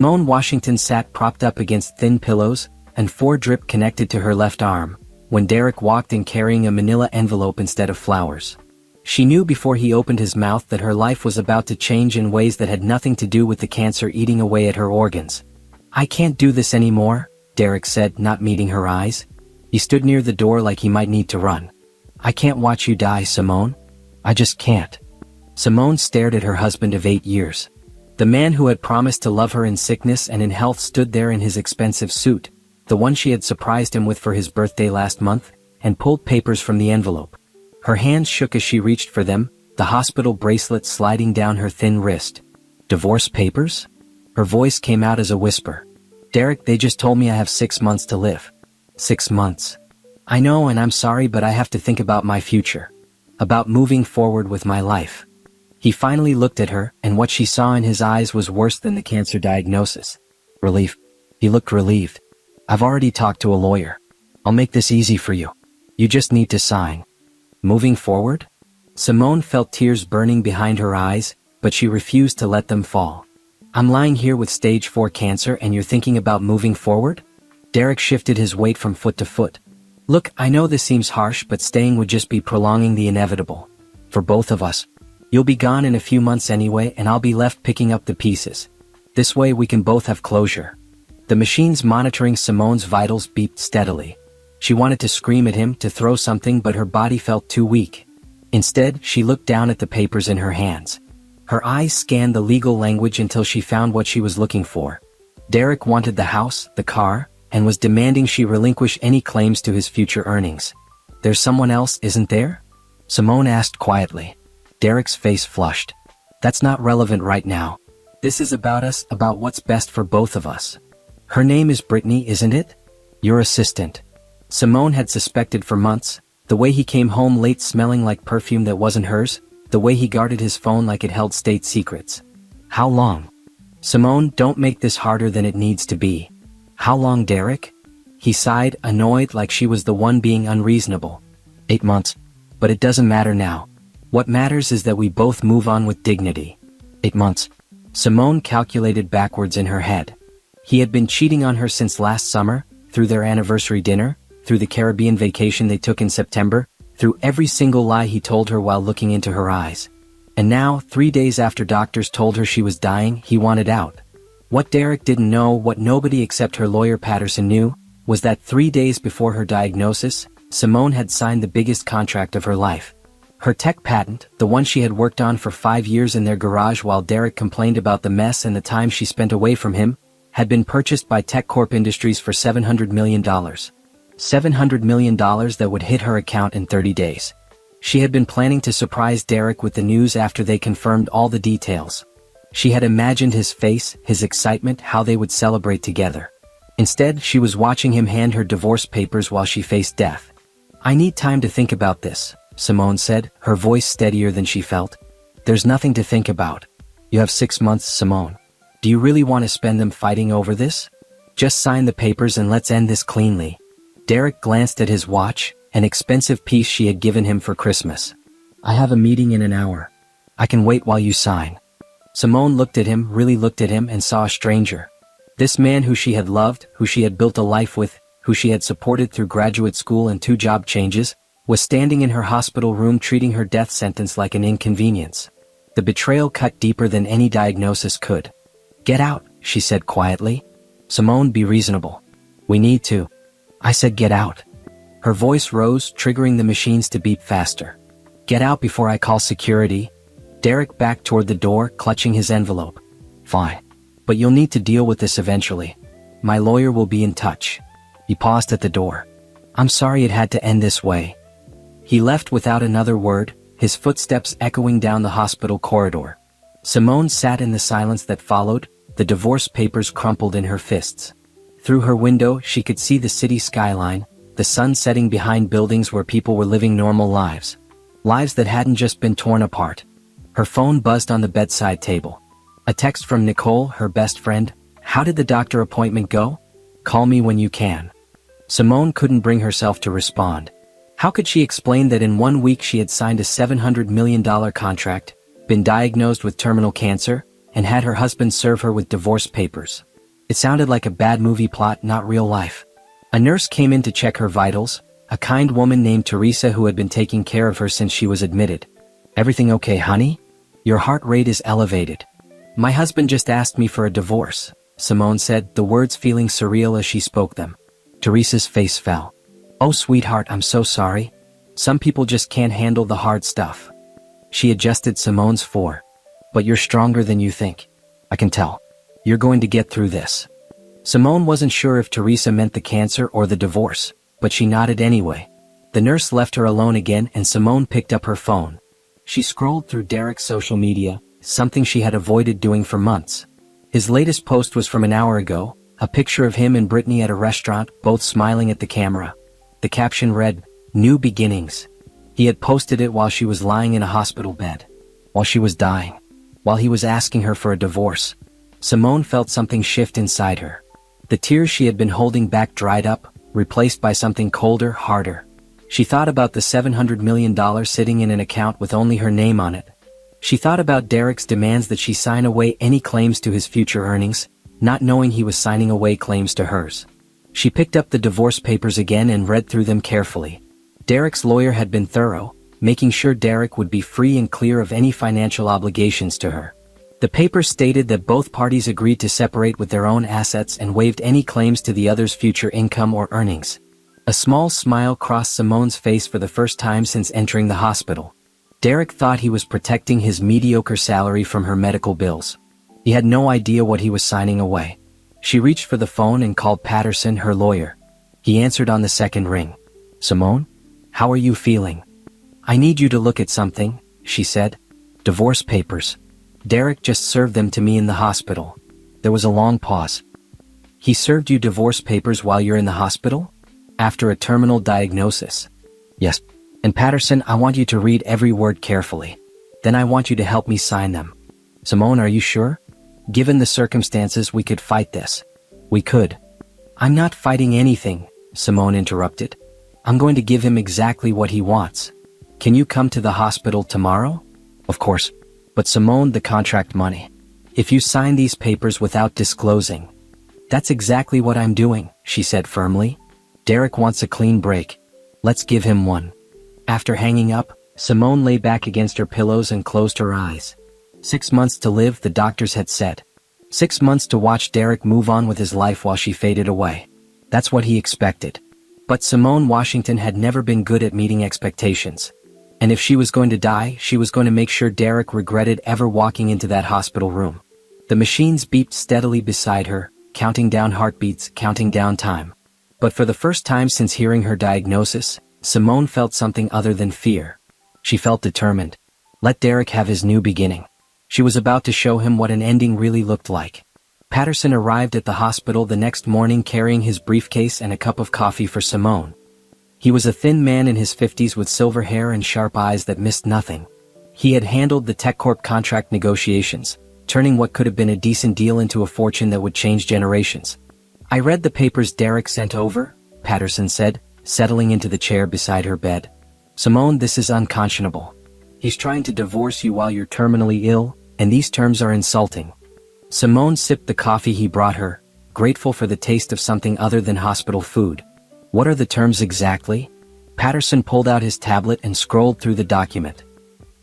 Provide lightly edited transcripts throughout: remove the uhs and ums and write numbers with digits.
Simone Washington sat propped up against thin pillows, and 4 drip connected to her left arm, when Derek walked in carrying a manila envelope instead of flowers. She knew before he opened his mouth that her life was about to change in ways that had nothing to do with the cancer eating away at her organs. "I can't do this anymore," Derek said, not meeting her eyes. He stood near the door like he might need to run. "I can't watch you die, Simone. I just can't." Simone stared at her husband of 8 years. The man who had promised to love her in sickness and in health stood there in his expensive suit, the one she had surprised him with for his birthday last month, and pulled papers from the envelope. Her hands shook as she reached for them, the hospital bracelet sliding down her thin wrist. "Divorce papers?" Her voice came out as a whisper. "Derek, they just told me I have 6 months to live." 6 months. "I know, and I'm sorry, but I have to think about my future. About moving forward with my life." He finally looked at her, and what she saw in his eyes was worse than the cancer diagnosis. Relief. He looked relieved. "I've already talked to a lawyer. I'll make this easy for you. You just need to sign." Moving forward? Simone felt tears burning behind her eyes, but she refused to let them fall. "I'm lying here with stage 4 cancer and you're thinking about moving forward?" Derek shifted his weight from foot to foot. "Look, I know this seems harsh, but staying would just be prolonging the inevitable. For both of us. You'll be gone in a few months anyway, and I'll be left picking up the pieces. This way we can both have closure." The machines monitoring Simone's vitals beeped steadily. She wanted to scream at him, to throw something, but her body felt too weak. Instead, she looked down at the papers in her hands. Her eyes scanned the legal language until she found what she was looking for. Derek wanted the house, the car, and was demanding she relinquish any claims to his future earnings. "There's someone else, isn't there?" Simone asked quietly. Derek's face flushed. "That's not relevant right now. This is about us, about what's best for both of us." "Her name is Brittany, isn't it? Your assistant." Simone had suspected for months, the way he came home late smelling like perfume that wasn't hers, the way he guarded his phone like it held state secrets. "How long?" "Simone, don't make this harder than it needs to be." "How long, Derek?" He sighed, annoyed, like she was the one being unreasonable. 8 months. But it doesn't matter now. What matters is that we both move on with dignity. 8 months. Simone calculated backwards in her head. He had been cheating on her since last summer, through their anniversary dinner, through the Caribbean vacation they took in September, through every single lie he told her while looking into her eyes. And now, 3 days after doctors told her she was dying, he wanted out. What Derek didn't know, what nobody except her lawyer Patterson knew, was that 3 days before her diagnosis, Simone had signed the biggest contract of her life. Her tech patent, the one she had worked on for 5 years in their garage while Derek complained about the mess and the time she spent away from him, had been purchased by Tech Corp Industries for $700 million. $700 million that would hit her account in 30 days. She had been planning to surprise Derek with the news after they confirmed all the details. She had imagined his face, his excitement, how they would celebrate together. Instead, she was watching him hand her divorce papers while she faced death. "I need time to think about this," Simone said, her voice steadier than she felt. "There's nothing to think about. You have 6 months, Simone. Do you really want to spend them fighting over this? Just sign the papers and let's end this cleanly." Derek glanced at his watch, an expensive piece she had given him for Christmas. "I have a meeting in an hour. I can wait while you sign." Simone looked at him, really looked at him, and saw a stranger. This man who she had loved, who she had built a life with, who she had supported through graduate school and 2 job changes, was standing in her hospital room treating her death sentence like an inconvenience. The betrayal cut deeper than any diagnosis could. "Get out," she said quietly. "Simone, be reasonable. We need to." "I said get out." Her voice rose, triggering the machines to beep faster. "Get out before I call security." Derek backed toward the door, clutching his envelope. "Fine. But you'll need to deal with this eventually. My lawyer will be in touch." He paused at the door. "I'm sorry it had to end this way." He left without another word, his footsteps echoing down the hospital corridor. Simone sat in the silence that followed, the divorce papers crumpled in her fists. Through her window, she could see the city skyline, the sun setting behind buildings where people were living normal lives. Lives that hadn't just been torn apart. Her phone buzzed on the bedside table. A text from Nicole, her best friend. "How did the doctor appointment go? Call me when you can." Simone couldn't bring herself to respond. How could she explain that in 1 week she had signed a $700 million contract, been diagnosed with terminal cancer, and had her husband serve her with divorce papers. It sounded like a bad movie plot, not real life. A nurse came in to check her vitals, a kind woman named Teresa who had been taking care of her since she was admitted. "Everything okay, honey? Your heart rate is elevated." "My husband just asked me for a divorce," Simone said, the words feeling surreal as she spoke them. Teresa's face fell. "Oh, sweetheart, I'm so sorry. Some people just can't handle the hard stuff." She adjusted Simone's fore. "But you're stronger than you think. I can tell. You're going to get through this." Simone wasn't sure if Teresa meant the cancer or the divorce, but she nodded anyway. The nurse left her alone again and Simone picked up her phone. She scrolled through Derek's social media, something she had avoided doing for months. His latest post was from an hour ago, a picture of him and Brittany at a restaurant, both smiling at the camera. The caption read, "New beginnings." He had posted it while she was lying in a hospital bed. While she was dying. While he was asking her for a divorce. Simone felt something shift inside her. The tears she had been holding back dried up, replaced by something colder, harder. She thought about the $700 million sitting in an account with only her name on it. She thought about Derek's demands that she sign away any claims to his future earnings, not knowing he was signing away claims to hers. She picked up the divorce papers again and read through them carefully. Derek's lawyer had been thorough, making sure Derek would be free and clear of any financial obligations to her. The papers stated that both parties agreed to separate with their own assets and waived any claims to the other's future income or earnings. A small smile crossed Simone's face for the first time since entering the hospital. Derek thought he was protecting his mediocre salary from her medical bills. He had no idea what he was signing away. She reached for the phone and called Patterson, her lawyer. He answered on the second ring. "Simone? How are you feeling?" "I need you to look at something," she said. "Divorce papers. Derek just served them to me in the hospital." There was a long pause. "He served you divorce papers while you're in the hospital? After a terminal diagnosis?" "Yes. And Patterson, I want you to read every word carefully. Then I want you to help me sign them." "Simone, are you sure? Given the circumstances, we could fight this." "We could." "I'm not fighting anything," Simone interrupted. "I'm going to give him exactly what he wants. Can you come to the hospital tomorrow?" "Of course. But Simone, the contract money. If you sign these papers without disclosing." "That's exactly what I'm doing," she said firmly. "Derek wants a clean break. Let's give him one." After hanging up, Simone lay back against her pillows and closed her eyes. 6 months to live, the doctors had said. 6 months to watch Derek move on with his life while she faded away. That's what he expected. But Simone Washington had never been good at meeting expectations. And if she was going to die, she was going to make sure Derek regretted ever walking into that hospital room. The machines beeped steadily beside her, counting down heartbeats, counting down time. But for the first time since hearing her diagnosis, Simone felt something other than fear. She felt determined. Let Derek have his new beginning. She was about to show him what an ending really looked like. Patterson arrived at the hospital the next morning carrying his briefcase and a cup of coffee for Simone. He was a thin man in his 50s with silver hair and sharp eyes that missed nothing. He had handled the TechCorp contract negotiations, turning what could have been a decent deal into a fortune that would change generations. "I read the papers Derek sent over," Patterson said, settling into the chair beside her bed. "Simone, this is unconscionable. He's trying to divorce you while you're terminally ill, and these terms are insulting." Simone sipped the coffee he brought her, grateful for the taste of something other than hospital food. "What are the terms exactly?" Patterson pulled out his tablet and scrolled through the document.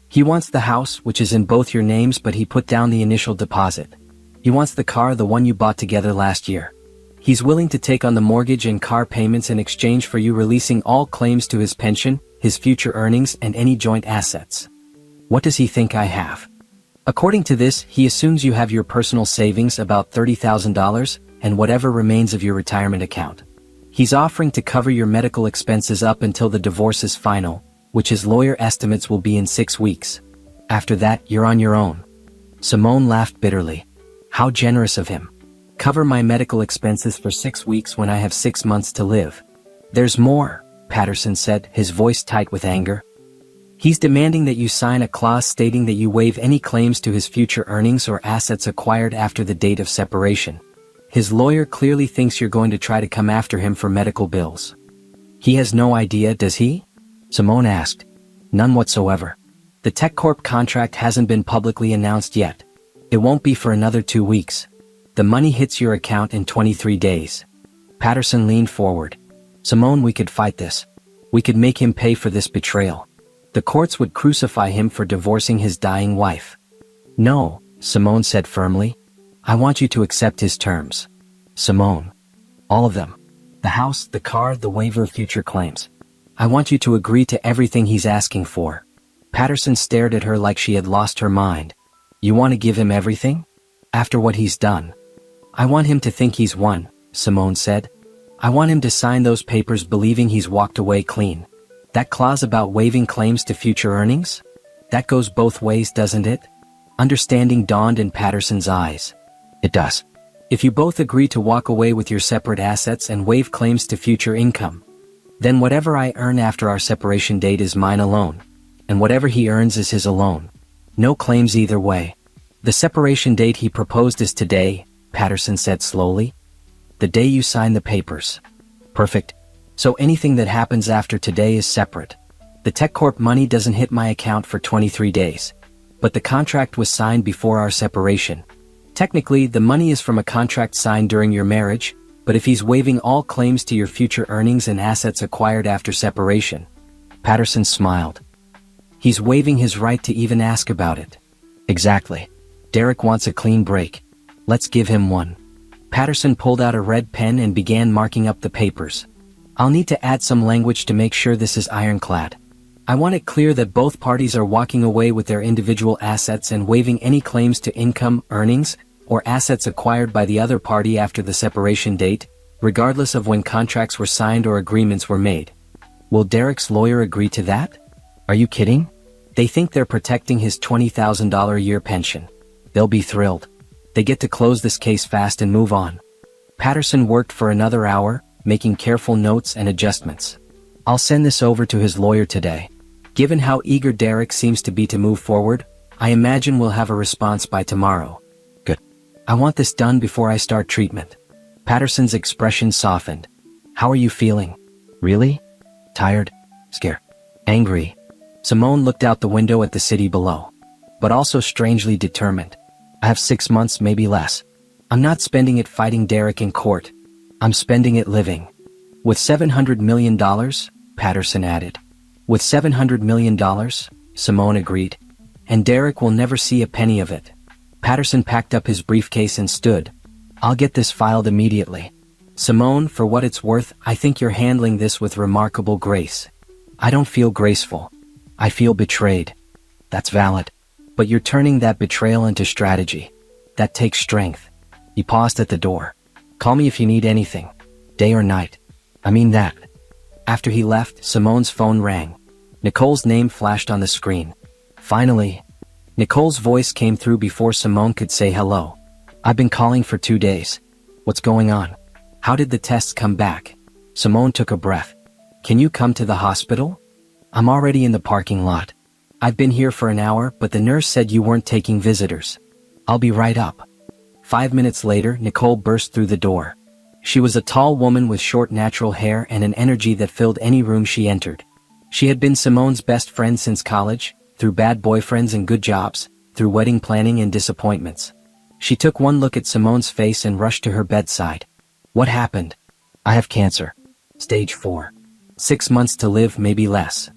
"He wants the house, which is in both your names, but he put down the initial deposit. He wants the car, the one you bought together last year. He's willing to take on the mortgage and car payments in exchange for you releasing all claims to his pension, his future earnings, and any joint assets. What does he think I have? According to this, he assumes you have your personal savings, about $30,000, and whatever remains of your retirement account. He's offering to cover your medical expenses up until the divorce is final, which his lawyer estimates will be in 6 weeks. After that, you're on your own." Simone laughed bitterly. How generous of him. Cover my medical expenses for 6 weeks when I have 6 months to live. "There's more," Patterson said, his voice tight with anger. "He's demanding that you sign a clause stating that you waive any claims to his future earnings or assets acquired after the date of separation. His lawyer clearly thinks you're going to try to come after him for medical bills." "He has no idea, does he?" Simone asked. "None whatsoever. The TechCorp contract hasn't been publicly announced yet. It won't be for another 2 weeks. The money hits your account in 23 days. Patterson leaned forward. Simone, we could fight this. We could make him pay for this betrayal. The courts would crucify him for divorcing his dying wife. No, Simone said firmly. I want you to accept his terms. Simone. All of them. The house, the car, the waiver of future claims. I want you to agree to everything he's asking for. Patterson stared at her like she had lost her mind. You want to give him everything? After what he's done? I want him to think he's won, Simone said. I want him to sign those papers believing he's walked away clean. That clause about waiving claims to future earnings? That goes both ways, doesn't it? Understanding dawned in Patterson's eyes. It does. If you both agree to walk away with your separate assets and waive claims to future income, then whatever I earn after our separation date is mine alone, and whatever he earns is his alone. No claims either way. The separation date he proposed is today, Patterson said slowly. The day you sign the papers. Perfect. So anything that happens after today is separate. The TechCorp money doesn't hit my account for 23 days. But the contract was signed before our separation. Technically, the money is from a contract signed during your marriage, but if he's waiving all claims to your future earnings and assets acquired after separation. Patterson smiled. He's waiving his right to even ask about it. Exactly. Derek wants a clean break. Let's give him one. Patterson pulled out a red pen and began marking up the papers. I'll need to add some language to make sure this is ironclad. I want it clear that both parties are walking away with their individual assets and waiving any claims to income, earnings, or assets acquired by the other party after the separation date, regardless of when contracts were signed or agreements were made. Will Derek's lawyer agree to that? Are you kidding? They think they're protecting his $20,000 a year pension. They'll be thrilled. They get to close this case fast and move on. Patterson worked for another hour, making careful notes and adjustments. I'll send this over to his lawyer today. Given how eager Derek seems to be to move forward, I imagine we'll have a response by tomorrow. Good. I want this done before I start treatment. Patterson's expression softened. How are you feeling? Really? Tired? Scared? Angry? Simone looked out the window at the city below. But also strangely determined. I have 6 months, maybe less. I'm not spending it fighting Derek in court. I'm spending it living. With $700 million, Patterson added. With $700 million, Simone agreed. And Derek will never see a penny of it. Patterson packed up his briefcase and stood. I'll get this filed immediately. Simone, for what it's worth, I think you're handling this with remarkable grace. I don't feel graceful. I feel betrayed. That's valid. But you're turning that betrayal into strategy. That takes strength. He paused at the door. Call me if you need anything. Day or night. I mean that. After he left, Simone's phone rang. Nicole's name flashed on the screen. Finally. Nicole's voice came through before Simone could say hello. I've been calling for 2 days. What's going on? How did the tests come back? Simone took a breath. Can you come to the hospital? I'm already in the parking lot. I've been here for an hour, but the nurse said you weren't taking visitors. I'll be right up. 5 minutes later, Nicole burst through the door. She was a tall woman with short natural hair and an energy that filled any room she entered. She had been Simone's best friend since college, through bad boyfriends and good jobs, through wedding planning and disappointments. She took one look at Simone's face and rushed to her bedside. What happened? I have cancer. Stage 4. 6 months to live, maybe less.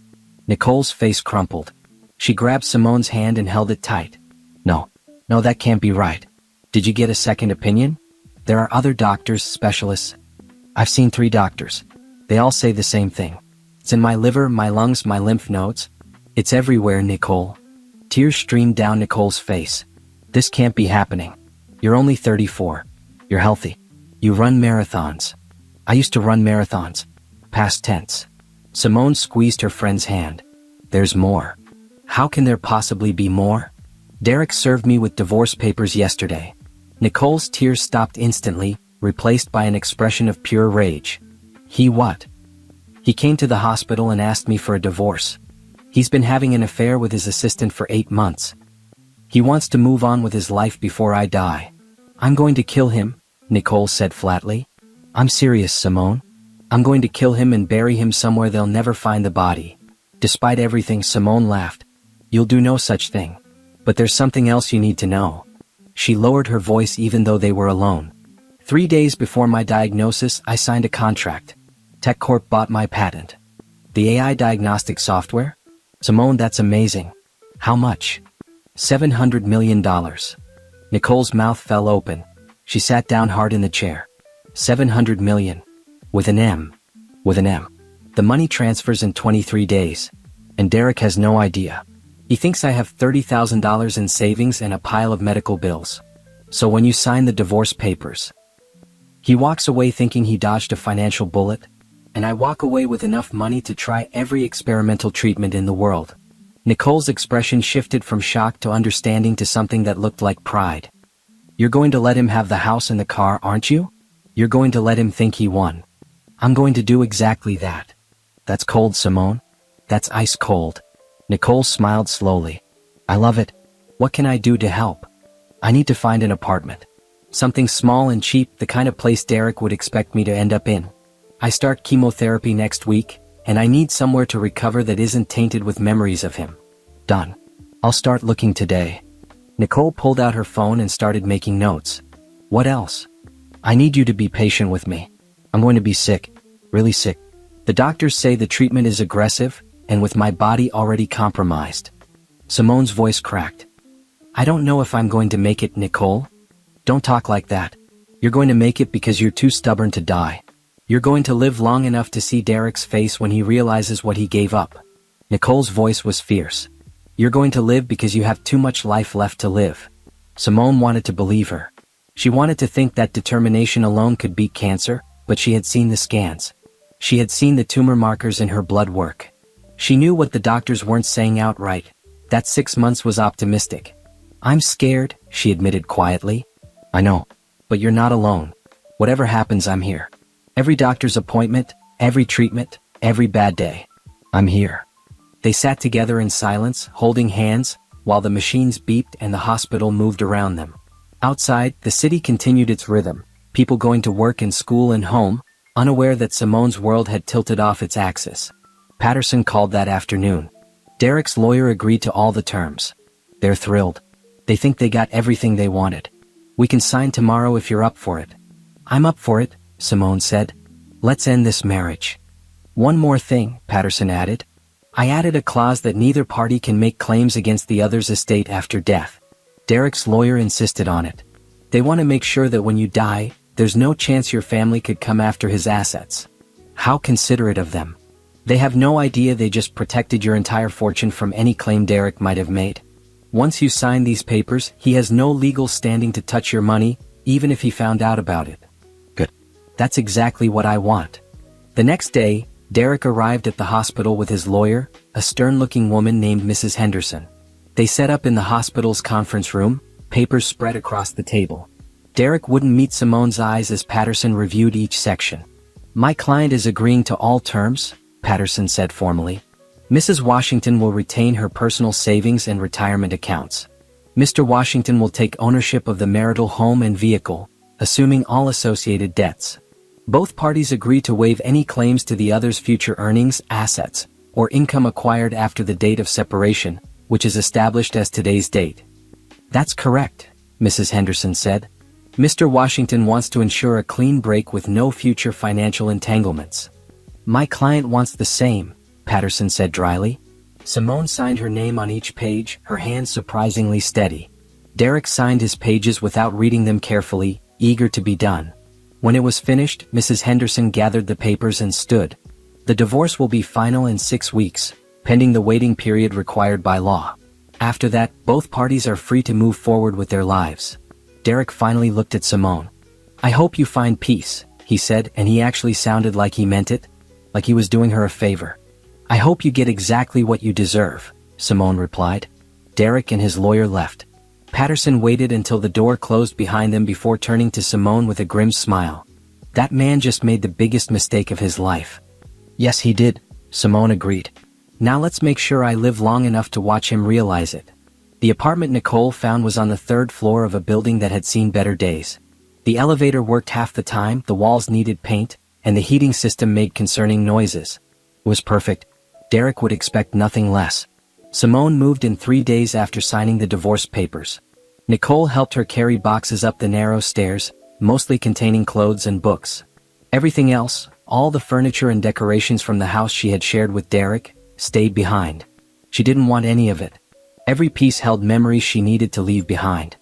Nicole's face crumpled. She grabbed Simone's hand and held it tight. No, that can't be right. Did you get a second opinion? There are other doctors, specialists. I've seen 3 doctors. They all say the same thing. It's in my liver, my lungs, my lymph nodes. It's everywhere, Nicole. Tears streamed down Nicole's face. This can't be happening. You're only 34. You're healthy. You run marathons. I used to run marathons. Past tense. Simone squeezed her friend's hand. There's more. How can there possibly be more? Derek served me with divorce papers yesterday. Nicole's tears stopped instantly, replaced by an expression of pure rage. He what? He came to the hospital and asked me for a divorce. He's been having an affair with his assistant for 8 months. He wants to move on with his life before I die. I'm going to kill him, Nicole said flatly. I'm serious, Simone. I'm going to kill him and bury him somewhere they'll never find the body. Despite everything, Simone laughed. You'll do no such thing. But there's something else you need to know. She lowered her voice even though they were alone. 3 days before my diagnosis, I signed a contract. TechCorp bought my patent. The AI diagnostic software? Simone, that's amazing. How much? $700 million. Nicole's mouth fell open. She sat down hard in the chair. 700 million. With an M. With an M. The money transfers in 23 days. And Derek has no idea. He thinks I have $30,000 in savings and a pile of medical bills. So when you sign the divorce papers, he walks away thinking he dodged a financial bullet, and I walk away with enough money to try every experimental treatment in the world. Nicole's expression shifted from shock to understanding to something that looked like pride. You're going to let him have the house and the car, aren't you? You're going to let him think he won. I'm going to do exactly that. That's cold, Simone. That's ice cold. Nicole smiled slowly. I love it. What can I do to help? I need to find an apartment. Something small and cheap, the kind of place Derek would expect me to end up in. I start chemotherapy next week, and I need somewhere to recover that isn't tainted with memories of him. Done. I'll start looking today. Nicole pulled out her phone and started making notes. What else? I need you to be patient with me. I'm going to be sick. Really sick. The doctors say the treatment is aggressive, and with my body already compromised. Simone's voice cracked. I don't know if I'm going to make it, Nicole. Don't talk like that. You're going to make it because you're too stubborn to die. You're going to live long enough to see Derek's face when he realizes what he gave up. Nicole's voice was fierce. You're going to live because you have too much life left to live. Simone wanted to believe her. She wanted to think that determination alone could beat cancer, but she had seen the scans. She had seen the tumor markers in her blood work. She knew what the doctors weren't saying outright. That 6 months was optimistic. I'm scared, she admitted quietly. I know. But you're not alone. Whatever happens, I'm here. Every doctor's appointment, every treatment, every bad day. I'm here. They sat together in silence, holding hands, while the machines beeped and the hospital moved around them. Outside, the city continued its rhythm, people going to work and school and home, unaware that Simone's world had tilted off its axis. Patterson called that afternoon. Derek's lawyer agreed to all the terms. They're thrilled. They think they got everything they wanted. We can sign tomorrow if you're up for it. I'm up for it, Simone said. Let's end this marriage. One more thing, Patterson added. I added a clause that neither party can make claims against the other's estate after death. Derek's lawyer insisted on it. They want to make sure that when you die, there's no chance your family could come after his assets. How considerate of them. They have no idea they just protected your entire fortune from any claim Derek might have made. Once you sign these papers, he has no legal standing to touch your money, even if he found out about it. Good. That's exactly what I want. The next day, Derek arrived at the hospital with his lawyer, a stern-looking woman named Mrs. Henderson. They set up in the hospital's conference room, papers spread across the table. Derek wouldn't meet Simone's eyes as Patterson reviewed each section. My client is agreeing to all terms, Patterson said formally. Mrs. Washington will retain her personal savings and retirement accounts. Mr. Washington will take ownership of the marital home and vehicle, assuming all associated debts. Both parties agree to waive any claims to the other's future earnings, assets, or income acquired after the date of separation, which is established as today's date. That's correct, Mrs. Henderson said. Mr. Washington wants to ensure a clean break with no future financial entanglements. My client wants the same, Patterson said dryly. Simone signed her name on each page, her hands surprisingly steady. Derek signed his pages without reading them carefully, eager to be done. When it was finished, Mrs. Henderson gathered the papers and stood. The divorce will be final in 6 weeks, pending the waiting period required by law. After that, both parties are free to move forward with their lives. Derek finally looked at Simone. I hope you find peace, he said, and he actually sounded like he meant it, like he was doing her a favor. I hope you get exactly what you deserve, Simone replied. Derek and his lawyer left. Patterson waited until the door closed behind them before turning to Simone with a grim smile. That man just made the biggest mistake of his life. Yes, he did, Simone agreed. Now let's make sure I live long enough to watch him realize it. The apartment Nicole found was on the 3rd floor of a building that had seen better days. The elevator worked half the time, the walls needed paint, and the heating system made concerning noises. It was perfect. Derek would expect nothing less. Simone moved in 3 days after signing the divorce papers. Nicole helped her carry boxes up the narrow stairs, mostly containing clothes and books. Everything else, all the furniture and decorations from the house she had shared with Derek, stayed behind. She didn't want any of it. Every piece held memories she needed to leave behind.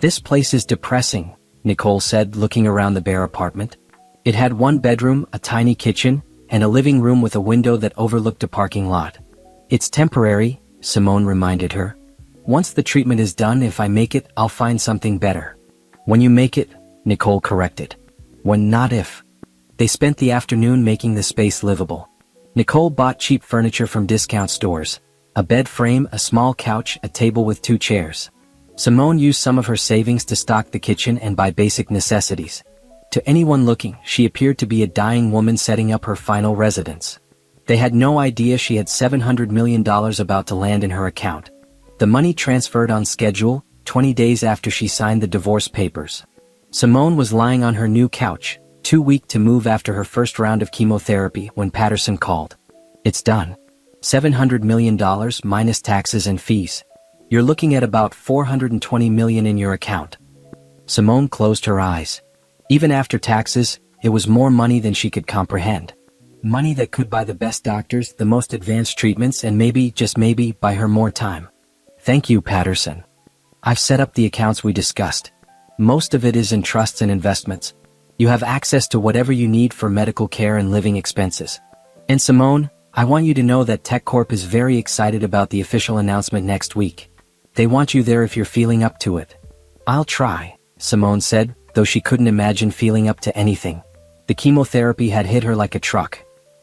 "This place is depressing," Nicole said, looking around the bare apartment. It had one bedroom, a tiny kitchen, and a living room with a window that overlooked a parking lot. "It's temporary," Simone reminded her. "Once the treatment is done, if I make it, I'll find something better." "When you make it," Nicole corrected. "When, not if." They spent the afternoon making the space livable. Nicole bought cheap furniture from discount stores. A bed frame, a small couch, a table with 2 chairs. Simone used some of her savings to stock the kitchen and buy basic necessities. To anyone looking, she appeared to be a dying woman setting up her final residence. They had no idea she had $700 million about to land in her account. The money transferred on schedule, 20 days after she signed the divorce papers. Simone was lying on her new couch, too weak to move after her first round of chemotherapy, when Patterson called. "It's done. $700 million minus taxes and fees. You're looking at about $420 million in your account." Simone closed her eyes. Even after taxes, it was more money than she could comprehend. Money that could buy the best doctors, the most advanced treatments, and maybe, just maybe, buy her more time. "Thank you, Patterson. I've set up the accounts we discussed. Most of it is in trusts and investments. You have access to whatever you need for medical care and living expenses. And Simone, I want you to know that TechCorp is very excited about the official announcement next week. They want you there if you're feeling up to it." "I'll try," Simone said, though she couldn't imagine feeling up to anything. The chemotherapy had hit her like a truck.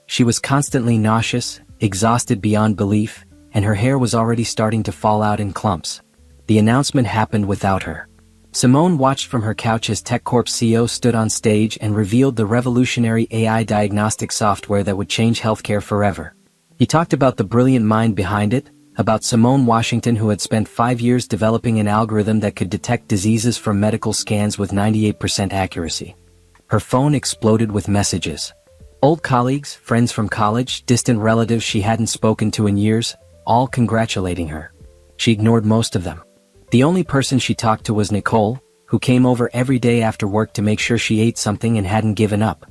She was constantly nauseous, exhausted beyond belief, and her hair was already starting to fall out in clumps. The announcement happened without her. Simone watched from her couch as TechCorp's CEO stood on stage and revealed the revolutionary AI diagnostic software that would change healthcare forever. He talked about the brilliant mind behind it, about Simone Washington, who had spent 5 years developing an algorithm that could detect diseases from medical scans with 98% accuracy. Her phone exploded with messages. Old colleagues, friends from college, distant relatives she hadn't spoken to in years, all congratulating her. She ignored most of them. The only person she talked to was Nicole, who came over every day after work to make sure she ate something and hadn't given up.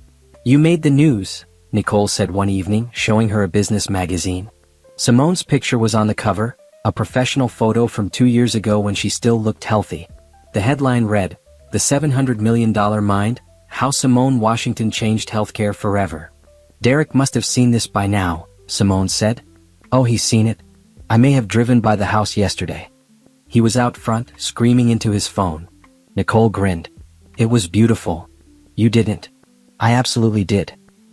"You made the news," Nicole said one evening, showing her a business magazine. Simone's picture was on the cover, a professional photo from 2 years ago when she still looked healthy. The headline read, "The $700 million Mind, How Simone Washington Changed Healthcare Forever." "Derek must have seen this by now," Simone said. "Oh, he's seen it? I may have driven by the house yesterday." He was out front, screaming into his phone. Nicole grinned. "It was beautiful." "You didn't." "I absolutely did.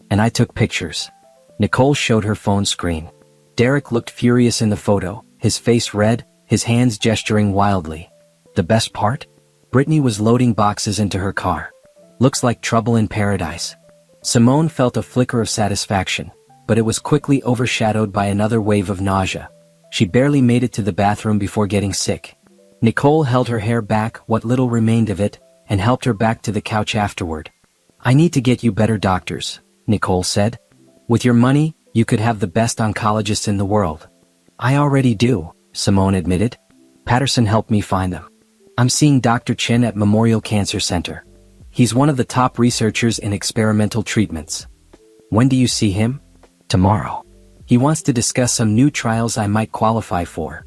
And I took pictures." Nicole showed her phone screen. Derek looked furious in the photo, his face red, his hands gesturing wildly. The best part? Brittany was loading boxes into her car. "Looks like trouble in paradise." Simone felt a flicker of satisfaction, but it was quickly overshadowed by another wave of nausea. She barely made it to the bathroom before getting sick. Nicole held her hair back, what little remained of it, and helped her back to the couch afterward. "I need to get you better doctors," Nicole said. "With your money, you could have the best oncologists in the world." "I already do," Simone admitted. "Patterson helped me find them. I'm seeing Dr. Chin at Memorial Cancer Center. He's one of the top researchers in experimental treatments." "When do you see him?" "Tomorrow. He wants to discuss some new trials I might qualify for."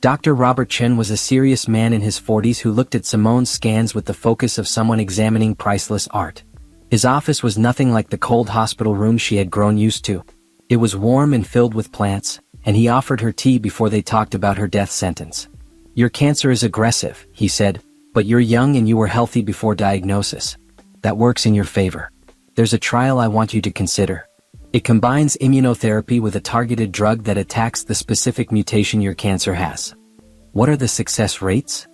Dr. Robert Chen was a serious man in his 40s who looked at Simone's scans with the focus of someone examining priceless art. His office was nothing like the cold hospital room she had grown used to. It was warm and filled with plants, and he offered her tea before they talked about her death sentence. "Your cancer is aggressive," he said, "but you're young and you were healthy before diagnosis. That works in your favor. There's a trial I want you to consider. It combines immunotherapy with a targeted drug that attacks the specific mutation your cancer has." "What are the success rates?"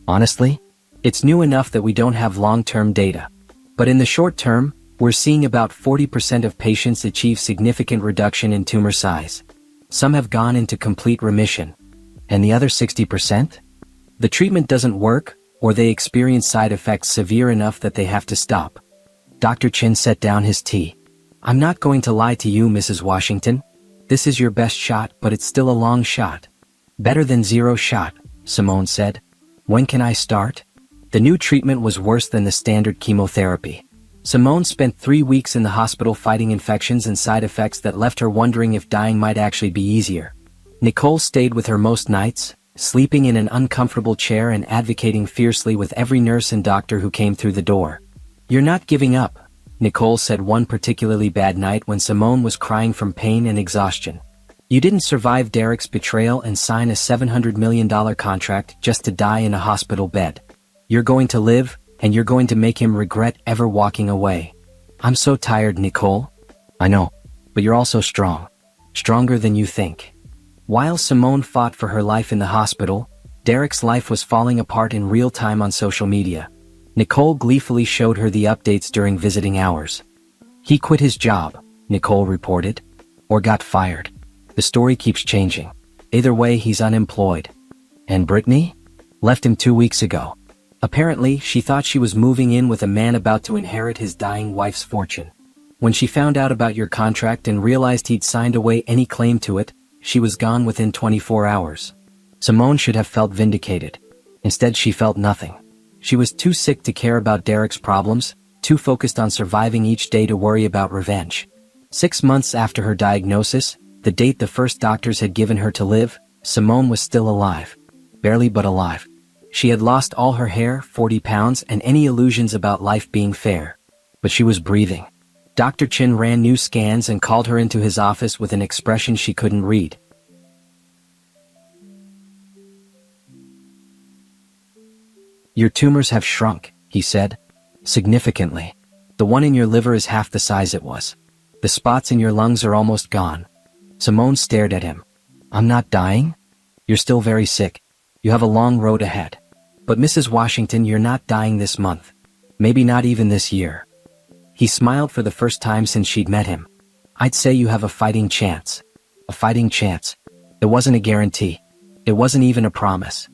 "Honestly, it's new enough that we don't have long-term data. But in the short term, we're seeing about 40% of patients achieve significant reduction in tumor size. Some have gone into complete remission. And the other 60%? The treatment doesn't work, or they experience side effects severe enough that they have to stop." Dr. Chin set down his tea. "I'm not going to lie to you, Mrs. Washington. This is your best shot, but it's still a long shot." "Better than zero shot," Simone said. When can I start? The new treatment was worse than the standard chemotherapy. Simone spent 3 weeks in the hospital fighting infections and side effects that left her wondering if dying might actually be easier. Nicole stayed with her most nights, sleeping in an uncomfortable chair and advocating fiercely with every nurse and doctor who came through the door. "You're not giving up," Nicole said one particularly bad night when Simone was crying from pain and exhaustion. "You didn't survive Derek's betrayal and sign a $700 million contract just to die in a hospital bed. You're going to live, and you're going to make him regret ever walking away." "I'm so tired, Nicole." "I know. But you're also strong. Stronger than you think." While Simone fought for her life in the hospital, Derek's life was falling apart in real time on social media. Nicole gleefully showed her the updates during visiting hours. "He quit his job," Nicole reported. "Or got fired. The story keeps changing. Either way, he's unemployed." "And Brittany?" "Left him 2 weeks ago. Apparently, she thought she was moving in with a man about to inherit his dying wife's fortune. When she found out about your contract and realized he'd signed away any claim to it, she was gone within 24 hours. Simone should have felt vindicated. Instead, she felt nothing. She was too sick to care about Derek's problems, too focused on surviving each day to worry about revenge. 6 months after her diagnosis, the date the first doctors had given her to live, Simone was still alive. Barely, but alive. She had lost all her hair, 40 pounds, and any illusions about life being fair. But she was breathing. Dr. Chin ran new scans and called her into his office with an expression she couldn't read. "Your tumors have shrunk," he said. "Significantly. The one in your liver is half the size it was. The spots in your lungs are almost gone." Simone stared at him. "I'm not dying? You're still very sick. You have a long road ahead. But Mrs. Washington, you're not dying this month. Maybe not even this year." He smiled for the first time since she'd met him. "I'd say you have a fighting chance." A fighting chance. It wasn't a guarantee. It wasn't even a promise.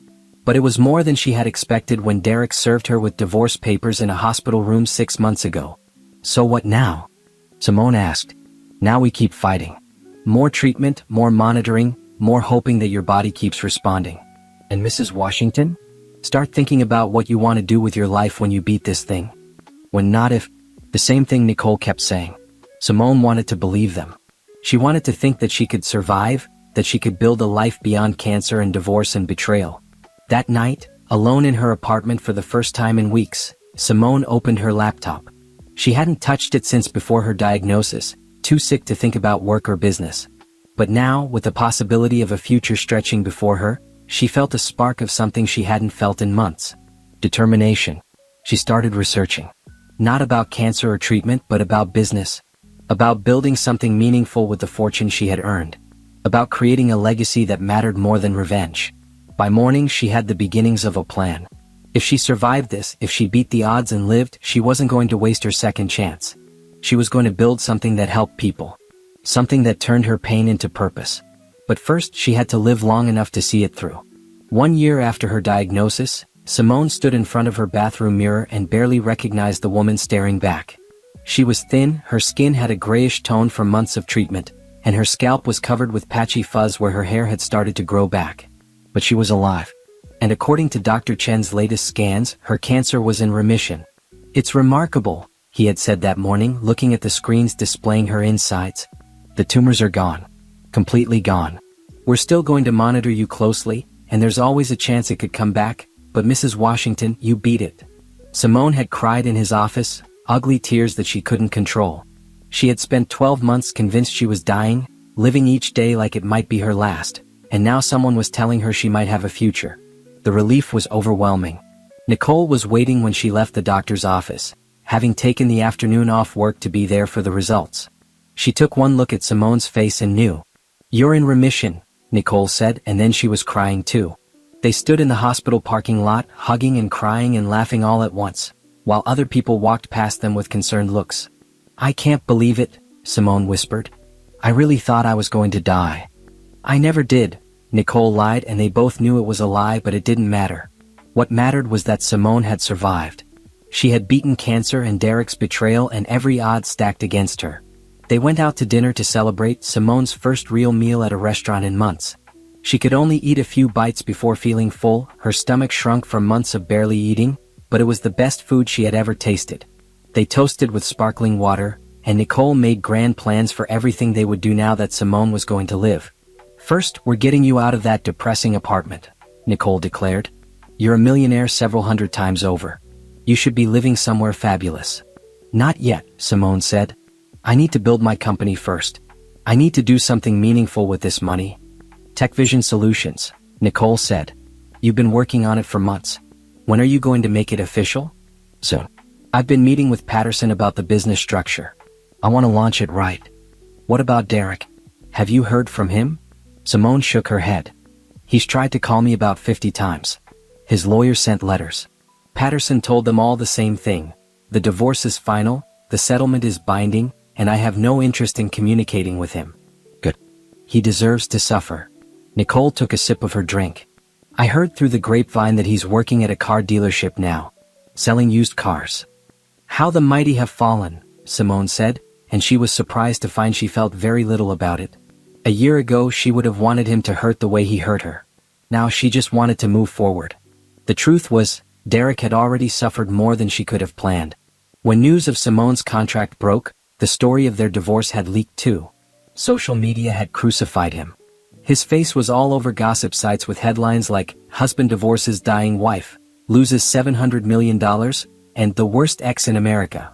But it was more than she had expected when Derek served her with divorce papers in a hospital room 6 months ago. "So what now?" Simone asked. "Now we keep fighting. More treatment, more monitoring, more hoping that your body keeps responding." "And Mrs. Washington? Start thinking about what you want to do with your life when you beat this thing. When not if..." The same thing Nicole kept saying. Simone wanted to believe them. She wanted to think that she could survive, that she could build a life beyond cancer and divorce and betrayal. That night, alone in her apartment for the first time in weeks, Simone opened her laptop. She hadn't touched it since before her diagnosis, too sick to think about work or business. But now, with the possibility of a future stretching before her, she felt a spark of something she hadn't felt in months. Determination. She started researching. Not about cancer or treatment, but about business. About building something meaningful with the fortune she had earned. About creating a legacy that mattered more than revenge. By morning, she had the beginnings of a plan. If she survived this, if she beat the odds and lived, she wasn't going to waste her second chance. She was going to build something that helped people. Something that turned her pain into purpose. But first, she had to live long enough to see it through. 1 year after her diagnosis, Simone stood in front of her bathroom mirror and barely recognized the woman staring back. She was thin, her skin had a grayish tone from months of treatment, and her scalp was covered with patchy fuzz where her hair had started to grow back. But she was alive. And according to Dr. Chen's latest scans, her cancer was in remission. "It's remarkable," he had said that morning, looking at the screens displaying her insides. "The tumors are gone. Completely gone. We're still going to monitor you closely, and there's always a chance it could come back, but Mrs. Washington, you beat it." Simone had cried in his office, ugly tears that she couldn't control. She had spent 12 months convinced she was dying, living each day like it might be her last, and now someone was telling her she might have a future. The relief was overwhelming. Nicole was waiting when she left the doctor's office, having taken the afternoon off work to be there for the results. She took one look at Simone's face and knew. "You're in remission," Nicole said, and then she was crying too. They stood in the hospital parking lot, hugging and crying and laughing all at once, while other people walked past them with concerned looks. "I can't believe it," Simone whispered. "I really thought I was going to die." "I never did," Nicole lied, and they both knew it was a lie, but it didn't matter. What mattered was that Simone had survived. She had beaten cancer and Derek's betrayal and every odd stacked against her. They went out to dinner to celebrate Simone's first real meal at a restaurant in months. She could only eat a few bites before feeling full. Her stomach shrunk from months of barely eating, but it was the best food she had ever tasted. They toasted with sparkling water, and Nicole made grand plans for everything they would do now that Simone was going to live. "First, we're getting you out of that depressing apartment," Nicole declared. "You're a millionaire several hundred times over. You should be living somewhere fabulous." "Not yet," Simone said. "I need to build my company first. I need to do something meaningful with this money." "TechVision Solutions," Nicole said. "You've been working on it for months. When are you going to make it official?" "Soon. I've been meeting with Patterson about the business structure. I want to launch it right." "What about Derek? Have you heard from him?" Simone shook her head. "He's tried to call me about 50 times. His lawyer sent letters. Patterson told them all the same thing. The divorce is final, the settlement is binding, and I have no interest in communicating with him." "Good. He deserves to suffer." Nicole took a sip of her drink. "I heard through the grapevine that he's working at a car dealership now, selling used cars." "How the mighty have fallen," Simone said, and she was surprised to find she felt very little about it. A year ago she would have wanted him to hurt the way he hurt her. Now she just wanted to move forward. The truth was, Derek had already suffered more than she could have planned. When news of Simone's contract broke, the story of their divorce had leaked too. Social media had crucified him. His face was all over gossip sites with headlines like, "Husband divorces dying wife, loses $700 million, and the worst ex in America."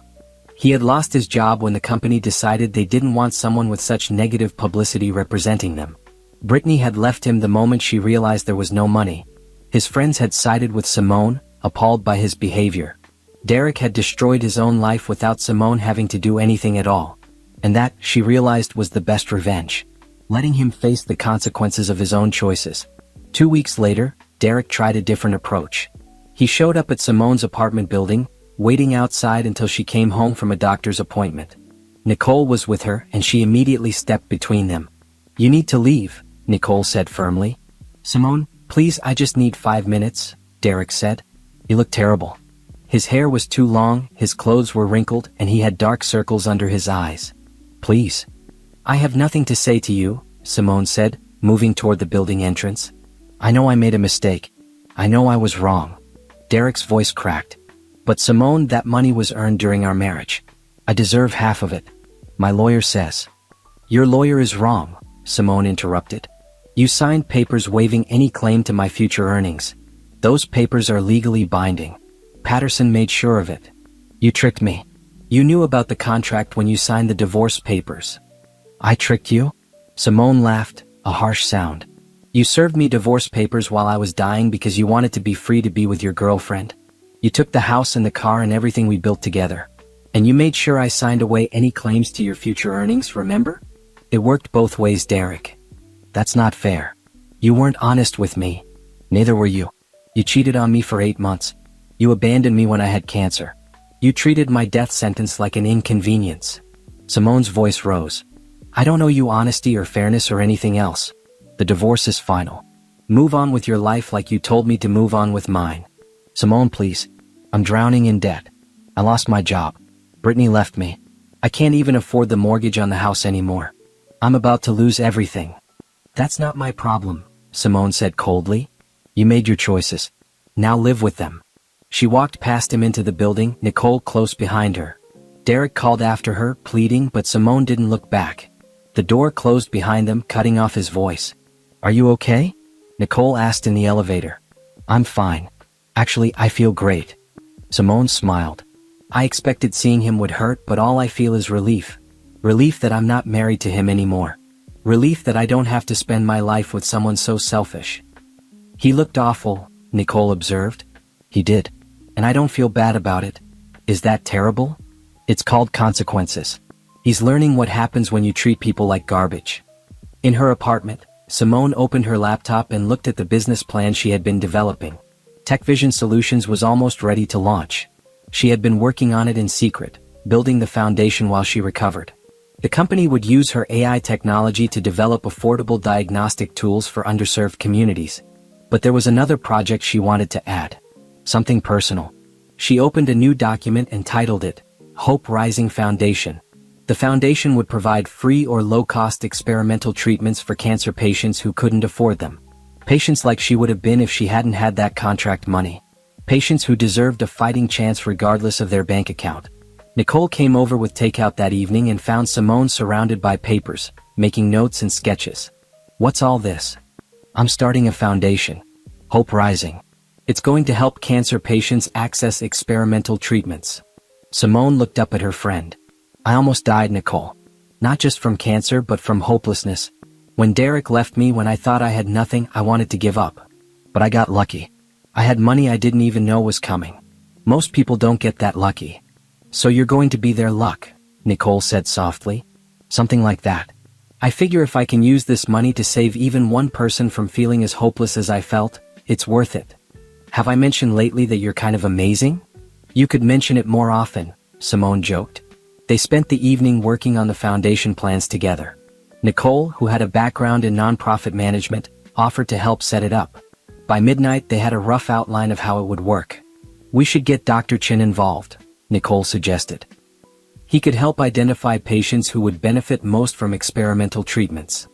He had lost his job when the company decided they didn't want someone with such negative publicity representing them. Brittany had left him the moment she realized there was no money. His friends had sided with Simone, appalled by his behavior. Derek had destroyed his own life without Simone having to do anything at all. And that, she realized, was the best revenge. Letting him face the consequences of his own choices. 2 weeks later, Derek tried a different approach. He showed up at Simone's apartment building, waiting outside until she came home from a doctor's appointment. Nicole was with her, and she immediately stepped between them. "You need to leave," Nicole said firmly. "Simone, please, I just need 5 minutes," Derek said. "You look terrible." His hair was too long, his clothes were wrinkled, and he had dark circles under his eyes. "Please." "I have nothing to say to you," Simone said, moving toward the building entrance. "I know I made a mistake. I know I was wrong." Derek's voice cracked. "But Simone, that money was earned during our marriage. I deserve half of it. My lawyer says." "Your lawyer is wrong," Simone interrupted. "You signed papers waiving any claim to my future earnings. Those papers are legally binding. Patterson made sure of it. You tricked me. You knew about the contract when you signed the divorce papers." "I tricked you?" Simone laughed, a harsh sound. "You served me divorce papers while I was dying because you wanted to be free to be with your girlfriend. You took the house and the car and everything we built together. And you made sure I signed away any claims to your future earnings, remember? It worked both ways, Derek. That's not fair. You weren't honest with me. Neither were you. You cheated on me for 8 months. You abandoned me when I had cancer. You treated my death sentence like an inconvenience." Simone's voice rose. "I don't owe you honesty or fairness or anything else. The divorce is final. Move on with your life like you told me to move on with mine." "Simone, please. I'm drowning in debt. I lost my job. Brittany left me. I can't even afford the mortgage on the house anymore. I'm about to lose everything." "That's not my problem," Simone said coldly. "You made your choices. Now live with them." She walked past him into the building, Nicole close behind her. Derek called after her, pleading, but Simone didn't look back. The door closed behind them, cutting off his voice. "Are you okay?" Nicole asked in the elevator. "I'm fine. Actually, I feel great." Simone smiled. "I expected seeing him would hurt, but all I feel is relief. Relief that I'm not married to him anymore. Relief that I don't have to spend my life with someone so selfish." "He looked awful," Nicole observed. "He did. And I don't feel bad about it. Is that terrible? It's called consequences. He's learning what happens when you treat people like garbage." In her apartment, Simone opened her laptop and looked at the business plan she had been developing. TechVision Solutions was almost ready to launch. She had been working on it in secret, building the foundation while she recovered. The company would use her AI technology to develop affordable diagnostic tools for underserved communities. But there was another project she wanted to add. Something personal. She opened a new document and titled it, Hope Rising Foundation. The foundation would provide free or low-cost experimental treatments for cancer patients who couldn't afford them. Patients like she would have been if she hadn't had that contract money. Patients who deserved a fighting chance regardless of their bank account. Nicole came over with takeout that evening and found Simone surrounded by papers, making notes and sketches. "What's all this?" "I'm starting a foundation. Hope Rising. It's going to help cancer patients access experimental treatments." Simone looked up at her friend. "I almost died, Nicole. Not just from cancer but from hopelessness. When Derek left me when I thought I had nothing, I wanted to give up. But I got lucky. I had money I didn't even know was coming. Most people don't get that lucky." "So you're going to be their luck," Nicole said softly. "Something like that. I figure if I can use this money to save even one person from feeling as hopeless as I felt, it's worth it. Have I mentioned lately that you're kind of amazing?" "You could mention it more often," Simone joked. They spent the evening working on the foundation plans together. Nicole, who had a background in nonprofit management, offered to help set it up. By midnight they had a rough outline of how it would work. "We should get Dr. Chin involved," Nicole suggested. "He could help identify patients who would benefit most from experimental treatments."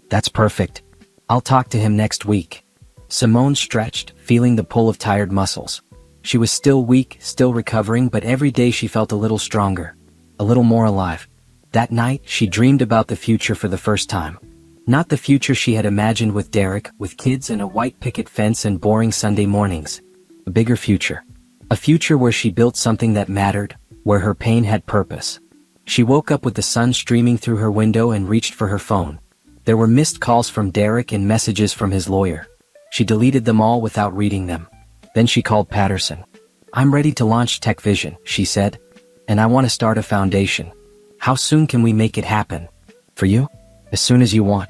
"That's perfect. I'll talk to him next week." Simone stretched, feeling the pull of tired muscles. She was still weak, still recovering, but every day she felt a little stronger, a little more alive. That night, she dreamed about the future for the first time. Not the future she had imagined with Derek, with kids and a white picket fence and boring Sunday mornings. A bigger future. A future where she built something that mattered, where her pain had purpose. She woke up with the sun streaming through her window and reached for her phone. There were missed calls from Derek and messages from his lawyer. She deleted them all without reading them. Then she called Patterson. "I'm ready to launch Tech Vision," she said. "And I want to start a foundation. How soon can we make it happen?" "For you? As soon as you want.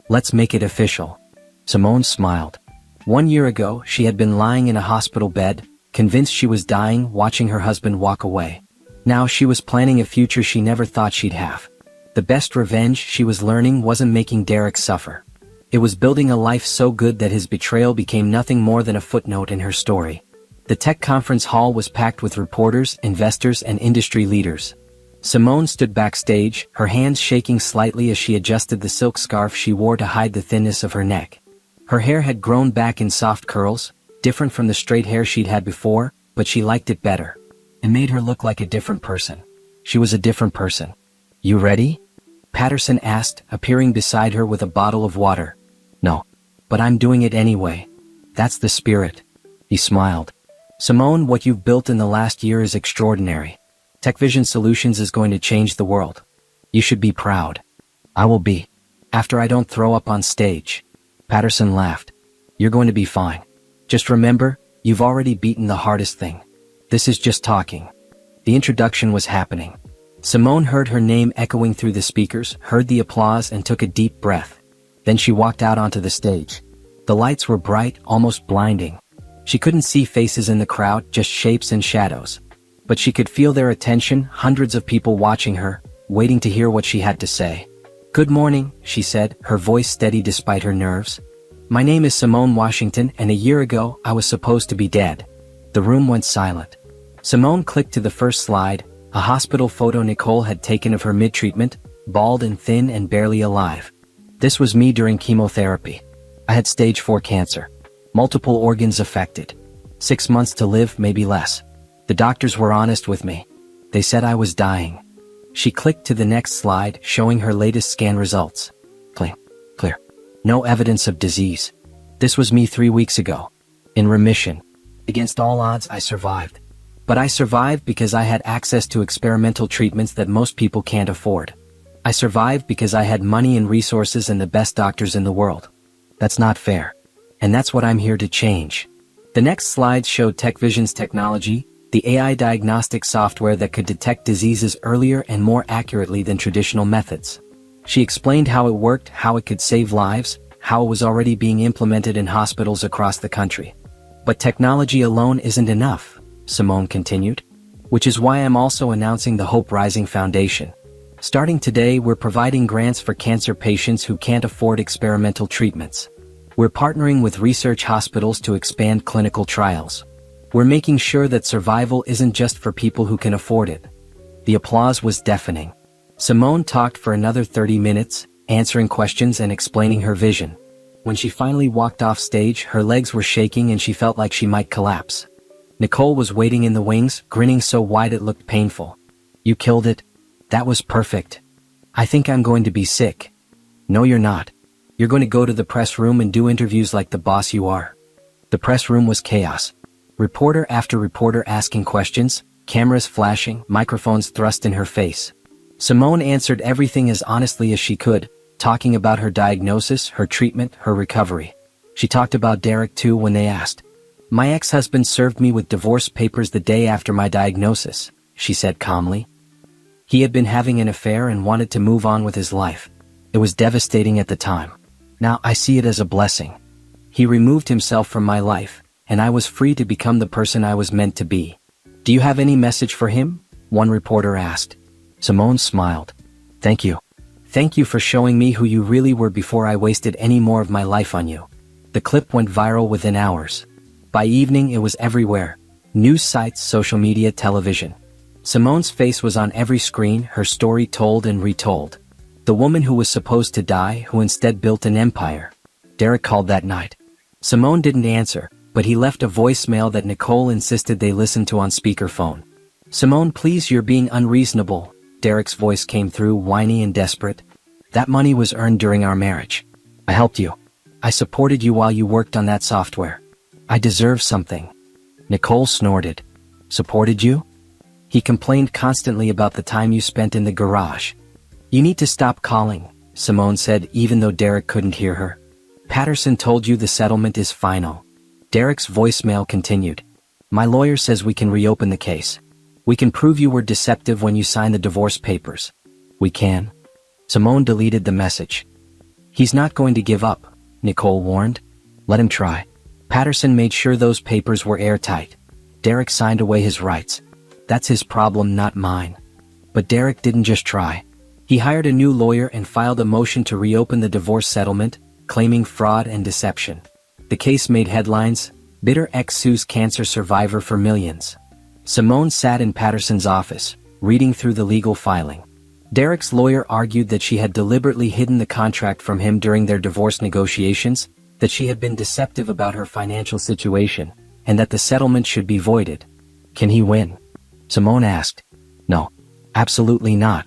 Let's make it official." Simone smiled. 1 year ago, she had been lying in a hospital bed, convinced she was dying, watching her husband walk away. Now she was planning a future she never thought she'd have. The best revenge, she was learning, wasn't making Derek suffer. It was building a life so good that his betrayal became nothing more than a footnote in her story. The tech conference hall was packed with reporters, investors, and industry leaders. Simone stood backstage, her hands shaking slightly as she adjusted the silk scarf she wore to hide the thinness of her neck. Her hair had grown back in soft curls, different from the straight hair she'd had before, but she liked it better. It made her look like a different person. She was a different person. "You ready?" Patterson asked, appearing beside her with a bottle of water. "No. But I'm doing it anyway. That's the spirit." He smiled. "Simone, what you've built in the last year is extraordinary. Tech Vision Solutions is going to change the world. You should be proud." "I will be. After I don't throw up on stage." Patterson laughed. "You're going to be fine. Just remember, you've already beaten the hardest thing. This is just talking." The introduction was happening. Simone heard her name echoing through the speakers, heard the applause, and took a deep breath. Then she walked out onto the stage. The lights were bright, almost blinding. She couldn't see faces in the crowd, just shapes and shadows. But she could feel their attention, hundreds of people watching her, waiting to hear what she had to say. "Good morning," she said, her voice steady despite her nerves. "My name is Simone Washington, and a year ago, I was supposed to be dead." The room went silent. Simone clicked to the first slide, a hospital photo Nicole had taken of her mid-treatment, bald and thin and barely alive. "This was me during chemotherapy. I had stage 4 cancer. Multiple organs affected. 6 months to live, maybe less. The doctors were honest with me. They said I was dying." She clicked to the next slide, showing her latest scan results. Clear. No evidence of disease. "This was me 3 weeks ago. In remission. Against all odds, I survived. But I survived because I had access to experimental treatments that most people can't afford. I survived because I had money and resources and the best doctors in the world. That's not fair. And that's what I'm here to change." The next slide showed Tech Vision's technology, the AI diagnostic software that could detect diseases earlier and more accurately than traditional methods. She explained how it worked, how it could save lives, how it was already being implemented in hospitals across the country. "But technology alone isn't enough," Simone continued. "Which is why I'm also announcing the Hope Rising Foundation. Starting today, we're providing grants for cancer patients who can't afford experimental treatments. We're partnering with research hospitals to expand clinical trials. We're making sure that survival isn't just for people who can afford it." The applause was deafening. Simone talked for another 30 minutes, answering questions and explaining her vision. When she finally walked off stage, her legs were shaking and she felt like she might collapse. Nicole was waiting in the wings, grinning so wide it looked painful. "You killed it. That was perfect. I think I'm going to be sick." "No, you're not. You're going to go to the press room and do interviews like the boss you are." The press room was chaos. Reporter after reporter asking questions, cameras flashing, microphones thrust in her face. Simone answered everything as honestly as she could, talking about her diagnosis, her treatment, her recovery. She talked about Derek too when they asked. "My ex-husband served me with divorce papers the day after my diagnosis," she said calmly. "He had been having an affair and wanted to move on with his life. It was devastating at the time. Now I see it as a blessing. He removed himself from my life, and I was free to become the person I was meant to be." "Do you have any message for him?" one reporter asked. Simone smiled. "Thank you. Thank you for showing me who you really were before I wasted any more of my life on you." The clip went viral within hours. By evening it was everywhere. News sites, social media, television. Simone's face was on every screen, her story told and retold. The woman who was supposed to die, who instead built an empire. Derek called that night. Simone didn't answer, but he left a voicemail that Nicole insisted they listen to on speakerphone. "Simone, please, you're being unreasonable." Derek's voice came through, whiny and desperate. "That money was earned during our marriage. I helped you. I supported you while you worked on that software. I deserve something." Nicole snorted. "Supported you?" "He complained constantly about the time you spent in the garage." "You need to stop calling," Simone said, even though Derek couldn't hear her. "Patterson told you the settlement is final." Derek's voicemail continued. "My lawyer says we can reopen the case. We can prove you were deceptive when you signed the divorce papers." "We can?" Simone deleted the message. "He's not going to give up," Nicole warned. "Let him try. Patterson made sure those papers were airtight. Derek signed away his rights. That's his problem, not mine." But Derek didn't just try. He hired a new lawyer and filed a motion to reopen the divorce settlement, claiming fraud and deception. The case made headlines. Bitter ex sues cancer survivor for millions. Simone sat in Patterson's office, reading through the legal filing. Derek's lawyer argued that she had deliberately hidden the contract from him during their divorce negotiations, that she had been deceptive about her financial situation, and that the settlement should be voided. "Can he win?" Simone asked. "No. Absolutely not."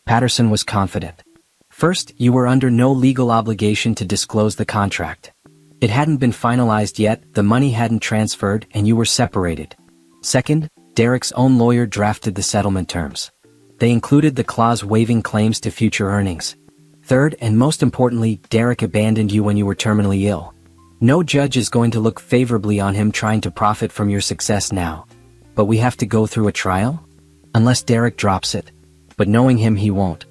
Patterson was confident. "First, you were under no legal obligation to disclose the contract. It hadn't been finalized yet, the money hadn't transferred, and you were separated. Second, Derek's own lawyer drafted the settlement terms. They included the clause waiving claims to future earnings. Third, and most importantly, Derek abandoned you when you were terminally ill. No judge is going to look favorably on him trying to profit from your success now. But we have to go through a trial? Unless Derek drops it. But knowing him, he won't.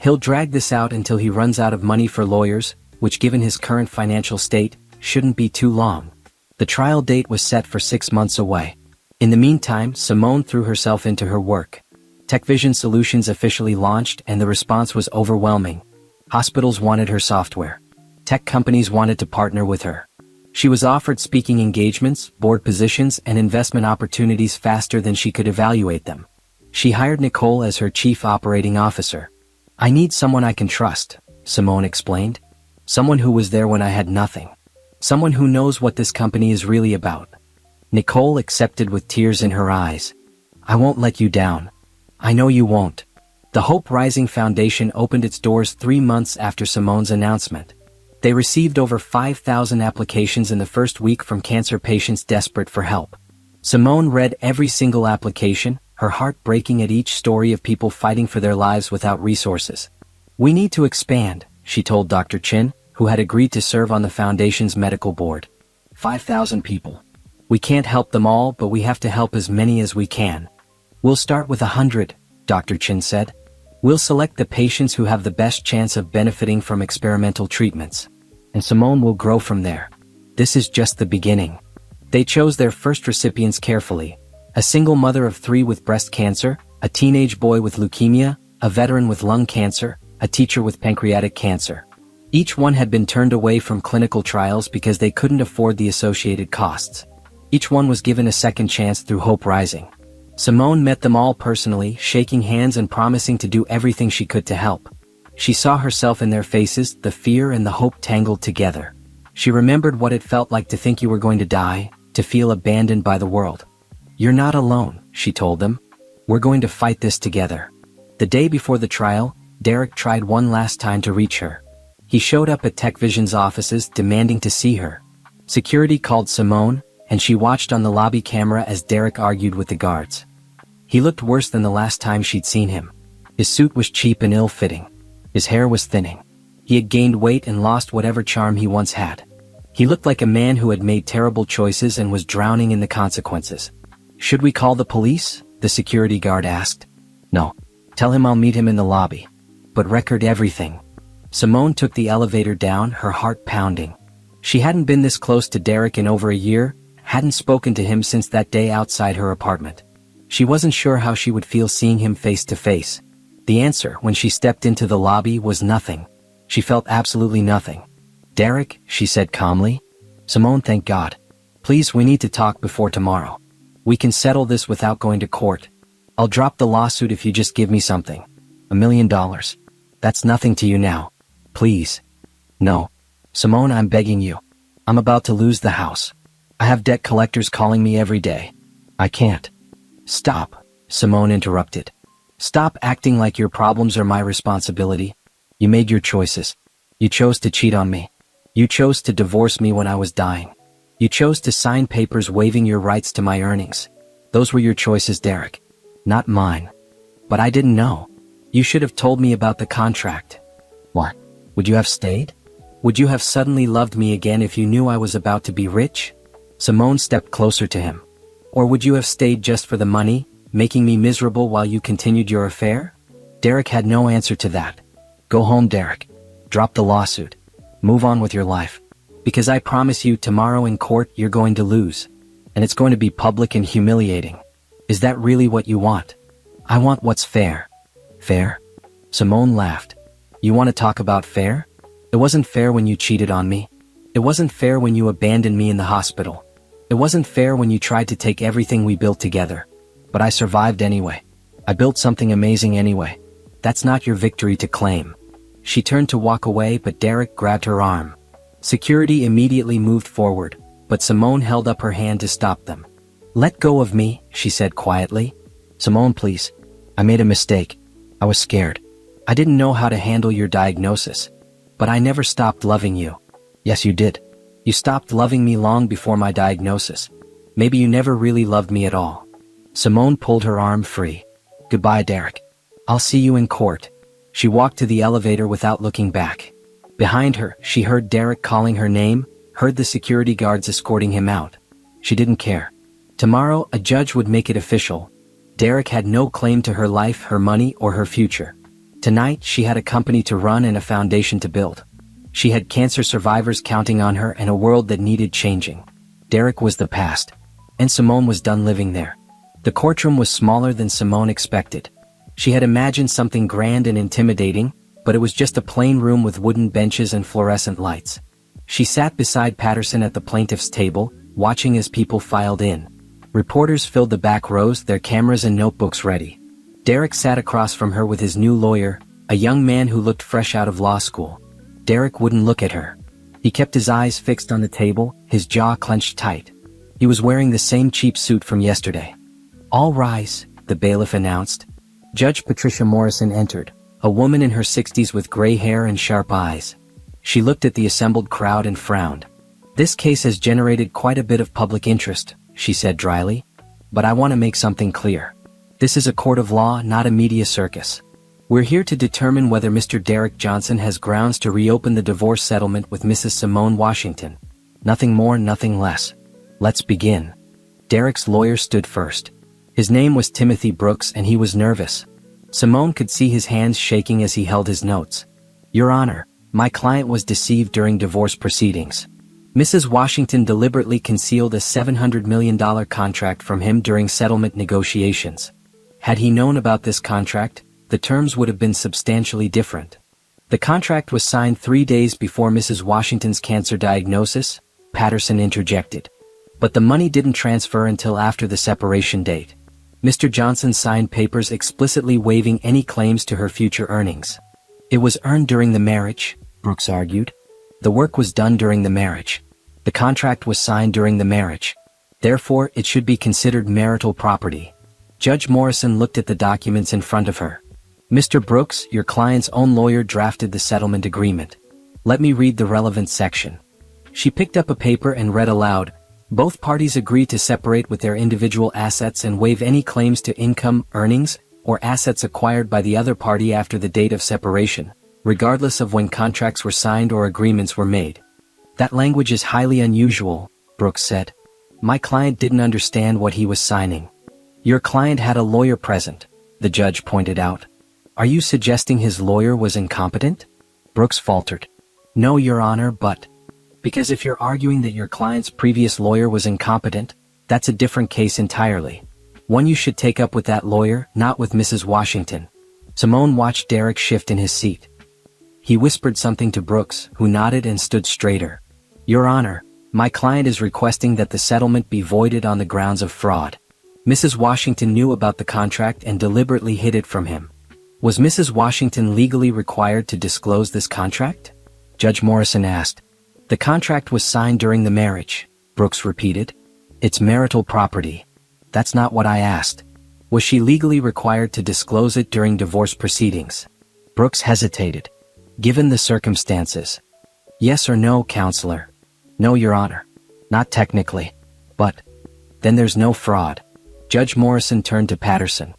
He'll drag this out until he runs out of money for lawyers, which given his current financial state, shouldn't be too long." The trial date was set for 6 months away. In the meantime, Simone threw herself into her work. TechVision Solutions officially launched and the response was overwhelming. Hospitals wanted her software. Tech companies wanted to partner with her. She was offered speaking engagements, board positions, and investment opportunities faster than she could evaluate them. She hired Nicole as her chief operating officer. "I need someone I can trust," Simone explained. "Someone who was there when I had nothing. Someone who knows what this company is really about." Nicole accepted with tears in her eyes. "I won't let you down. I know you won't." The Hope Rising Foundation opened its doors 3 months after Simone's announcement. They received over 5,000 applications in the first week from cancer patients desperate for help. Simone read every single application, her heart breaking at each story of people fighting for their lives without resources. "We need to expand," she told Dr. Chin, who had agreed to serve on the foundation's medical board. 5,000 people. We can't help them all, but we have to help as many as we can. We'll start with 100, Dr. Chin said. We'll select the patients who have the best chance of benefiting from experimental treatments. And Simone will grow from there. This is just the beginning. They chose their first recipients carefully. A single mother of 3 with breast cancer, a teenage boy with leukemia, a veteran with lung cancer, a teacher with pancreatic cancer. Each one had been turned away from clinical trials because they couldn't afford the associated costs. Each one was given a second chance through Hope Rising. Simone met them all personally, shaking hands and promising to do everything she could to help. She saw herself in their faces, the fear and the hope tangled together. She remembered what it felt like to think you were going to die, to feel abandoned by the world. "You're not alone," she told them. "We're going to fight this together." The day before the trial, Derek tried one last time to reach her. He showed up at TechVision's offices demanding to see her. Security called Simone, and she watched on the lobby camera as Derek argued with the guards. He looked worse than the last time she'd seen him. His suit was cheap and ill-fitting. His hair was thinning. He had gained weight and lost whatever charm he once had. He looked like a man who had made terrible choices and was drowning in the consequences. "Should we call the police?" the security guard asked. "No. Tell him I'll meet him in the lobby. But record everything." Simone took the elevator down, her heart pounding. She hadn't been this close to Derek in over a year, hadn't spoken to him since that day outside her apartment. She wasn't sure how she would feel seeing him face to face. The answer, when she stepped into the lobby, was nothing. She felt absolutely nothing. "Derek," she said calmly. "Simone, thank God. Please, we need to talk before tomorrow. We can settle this without going to court. I'll drop the lawsuit if you just give me something. $1 million. That's nothing to you now. Please." "No. Simone, I'm begging you. I'm about to lose the house. I have debt collectors calling me every day. I can't." "Stop," Simone interrupted. "Stop acting like your problems are my responsibility. You made your choices. You chose to cheat on me. You chose to divorce me when I was dying. You chose to sign papers waiving your rights to my earnings. Those were your choices, Derek. Not mine. But I didn't know. You should have told me about the contract." "What? Would you have stayed? Would you have suddenly loved me again if you knew I was about to be rich?" Simone stepped closer to him. "Or would you have stayed just for the money, making me miserable while you continued your affair?" Derek had no answer to that. "Go home, Derek. Drop the lawsuit. Move on with your life. Because I promise you, tomorrow in court you're going to lose. And it's going to be public and humiliating. Is that really what you want?" "I want what's fair." "Fair?" Simone laughed. "You want to talk about fair? It wasn't fair when you cheated on me. It wasn't fair when you abandoned me in the hospital. It wasn't fair when you tried to take everything we built together. But I survived anyway. I built something amazing anyway. That's not your victory to claim." She turned to walk away, but Derek grabbed her arm. Security immediately moved forward, but Simone held up her hand to stop them. "Let go of me," she said quietly. "Simone, please. I made a mistake. I was scared. I didn't know how to handle your diagnosis. But I never stopped loving you." "Yes, you did. You stopped loving me long before my diagnosis. Maybe you never really loved me at all." Simone pulled her arm free. "Goodbye, Derek. I'll see you in court." She walked to the elevator without looking back. Behind her, she heard Derek calling her name, heard the security guards escorting him out. She didn't care. Tomorrow, a judge would make it official. Derek had no claim to her life, her money, or her future. Tonight, she had a company to run and a foundation to build. She had cancer survivors counting on her and a world that needed changing. Derek was the past, and Simone was done living there. The courtroom was smaller than Simone expected. She had imagined something grand and intimidating, but it was just a plain room with wooden benches and fluorescent lights. She sat beside Patterson at the plaintiff's table, watching as people filed in. Reporters filled the back rows, their cameras and notebooks ready. Derek sat across from her with his new lawyer, a young man who looked fresh out of law school. Derek wouldn't look at her. He kept his eyes fixed on the table, his jaw clenched tight. He was wearing the same cheap suit from yesterday. "All rise," the bailiff announced. Judge Patricia Morrison entered, a woman in her 60s with gray hair and sharp eyes. She looked at the assembled crowd and frowned. "This case has generated quite a bit of public interest," she said dryly. "But I want to make something clear. This is a court of law, not a media circus. We're here to determine whether Mr. Derek Johnson has grounds to reopen the divorce settlement with Mrs. Simone Washington. Nothing more, nothing less. Let's begin." Derek's lawyer stood first. His name was Timothy Brooks, and he was nervous. Simone could see his hands shaking as he held his notes. "Your Honor, my client was deceived during divorce proceedings. Mrs. Washington deliberately concealed a $700 million contract from him during settlement negotiations. Had he known about this contract, the terms would have been substantially different. The contract was signed 3 days before Mrs. Washington's cancer diagnosis," Patterson interjected. "But the money didn't transfer until after the separation date. Mr. Johnson signed papers explicitly waiving any claims to her future earnings. It was earned during the marriage, Brooks argued. The work was done during the marriage. The contract was signed during the marriage. Therefore, it should be considered marital property. Judge Morrison looked at the documents in front of her. Mr. Brooks, your client's own lawyer drafted the settlement agreement. Let me read the relevant section. She picked up a paper and read aloud. Both parties agree to separate with their individual assets and waive any claims to income, earnings, or assets acquired by the other party after the date of separation, regardless of when contracts were signed or agreements were made. That language is highly unusual, Brooks said. My client didn't understand what he was signing. Your client had a lawyer present, the judge pointed out. Are you suggesting his lawyer was incompetent? Brooks faltered. No, Your Honor, but... Because if you're arguing that your client's previous lawyer was incompetent, that's a different case entirely. One you should take up with that lawyer, not with Mrs. Washington. Simone watched Derek shift in his seat. He whispered something to Brooks, who nodded and stood straighter. Your Honor, my client is requesting that the settlement be voided on the grounds of fraud. Mrs. Washington knew about the contract and deliberately hid it from him. Was Mrs. Washington legally required to disclose this contract? Judge Morrison asked. The contract was signed during the marriage, Brooks repeated. It's marital property. That's not what I asked. Was she legally required to disclose it during divorce proceedings? Brooks hesitated. Given the circumstances. Yes or no, counselor? No, Your Honor. Not technically. But. Then there's no fraud. Judge Morrison turned to Patterson.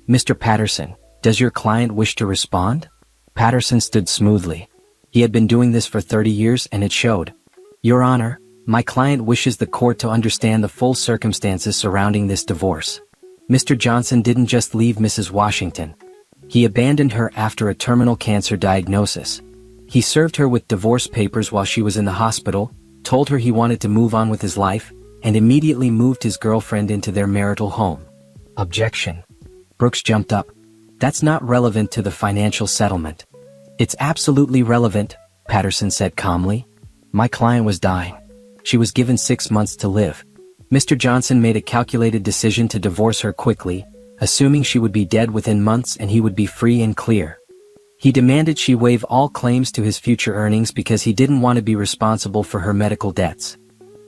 Mr. Patterson, does your client wish to respond? Patterson stood smoothly. He had been doing this for 30 years and it showed. Your Honor, my client wishes the court to understand the full circumstances surrounding this divorce. Mr. Johnson didn't just leave Mrs. Washington. He abandoned her after a terminal cancer diagnosis. He served her with divorce papers while she was in the hospital, told her he wanted to move on with his life, and immediately moved his girlfriend into their marital home. Objection. Brooks jumped up. That's not relevant to the financial settlement. It's absolutely relevant, Patterson said calmly. My client was dying. She was given 6 months to live. Mr. Johnson made a calculated decision to divorce her quickly, assuming she would be dead within months and he would be free and clear. He demanded she waive all claims to his future earnings because he didn't want to be responsible for her medical debts.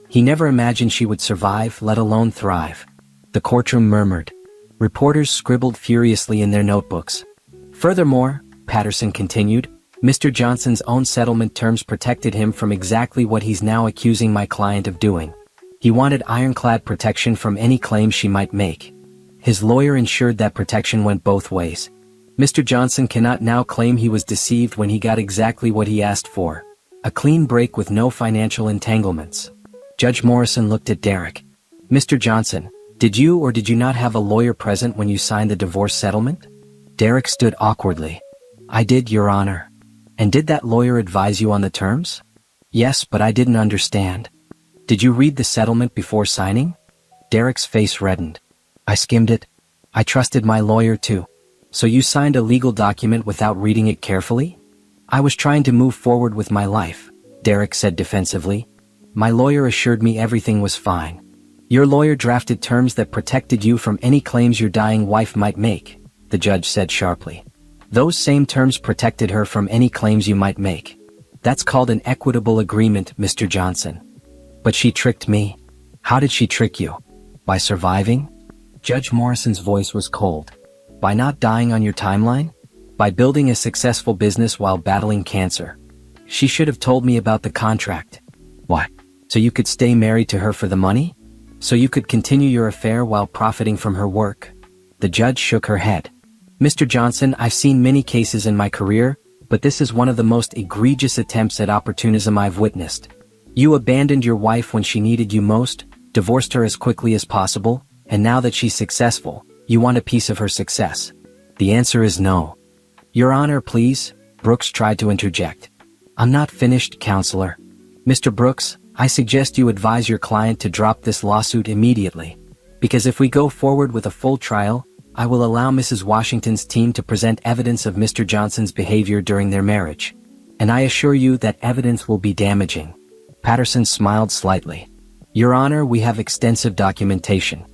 He never imagined she would survive, let alone thrive. The courtroom murmured. Reporters scribbled furiously in their notebooks. Furthermore, Patterson continued, Mr. Johnson's own settlement terms protected him from exactly what he's now accusing my client of doing. He wanted ironclad protection from any claim she might make. His lawyer ensured that protection went both ways. Mr. Johnson cannot now claim he was deceived when he got exactly what he asked for. A clean break with no financial entanglements. Judge Morrison looked at Derek. Mr. Johnson, did you or did you not have a lawyer present when you signed the divorce settlement? Derek stood awkwardly. I did, Your Honor. And did that lawyer advise you on the terms? Yes, but I didn't understand. Did you read the settlement before signing? Derek's face reddened. I skimmed it. I trusted my lawyer too. So you signed a legal document without reading it carefully? I was trying to move forward with my life, Derek said defensively. My lawyer assured me everything was fine. Your lawyer drafted terms that protected you from any claims your dying wife might make, the judge said sharply. Those same terms protected her from any claims you might make. That's called an equitable agreement, Mr. Johnson. But she tricked me. How did she trick you? By surviving? Judge Morrison's voice was cold. By not dying on your timeline? By building a successful business while battling cancer. She should have told me about the contract. Why? So you could stay married to her for the money? So you could continue your affair while profiting from her work? The judge shook her head. Mr. Johnson, I've seen many cases in my career, but this is one of the most egregious attempts at opportunism I've witnessed. You abandoned your wife when she needed you most, divorced her as quickly as possible, and now that she's successful, you want a piece of her success. The answer is no. Your Honor, please, Brooks tried to interject. I'm not finished, counselor. Mr. Brooks, I suggest you advise your client to drop this lawsuit immediately. Because if we go forward with a full trial, I will allow Mrs. Washington's team to present evidence of Mr. Johnson's behavior during their marriage. And I assure you that evidence will be damaging. Patterson smiled slightly. Your Honor, we have extensive documentation.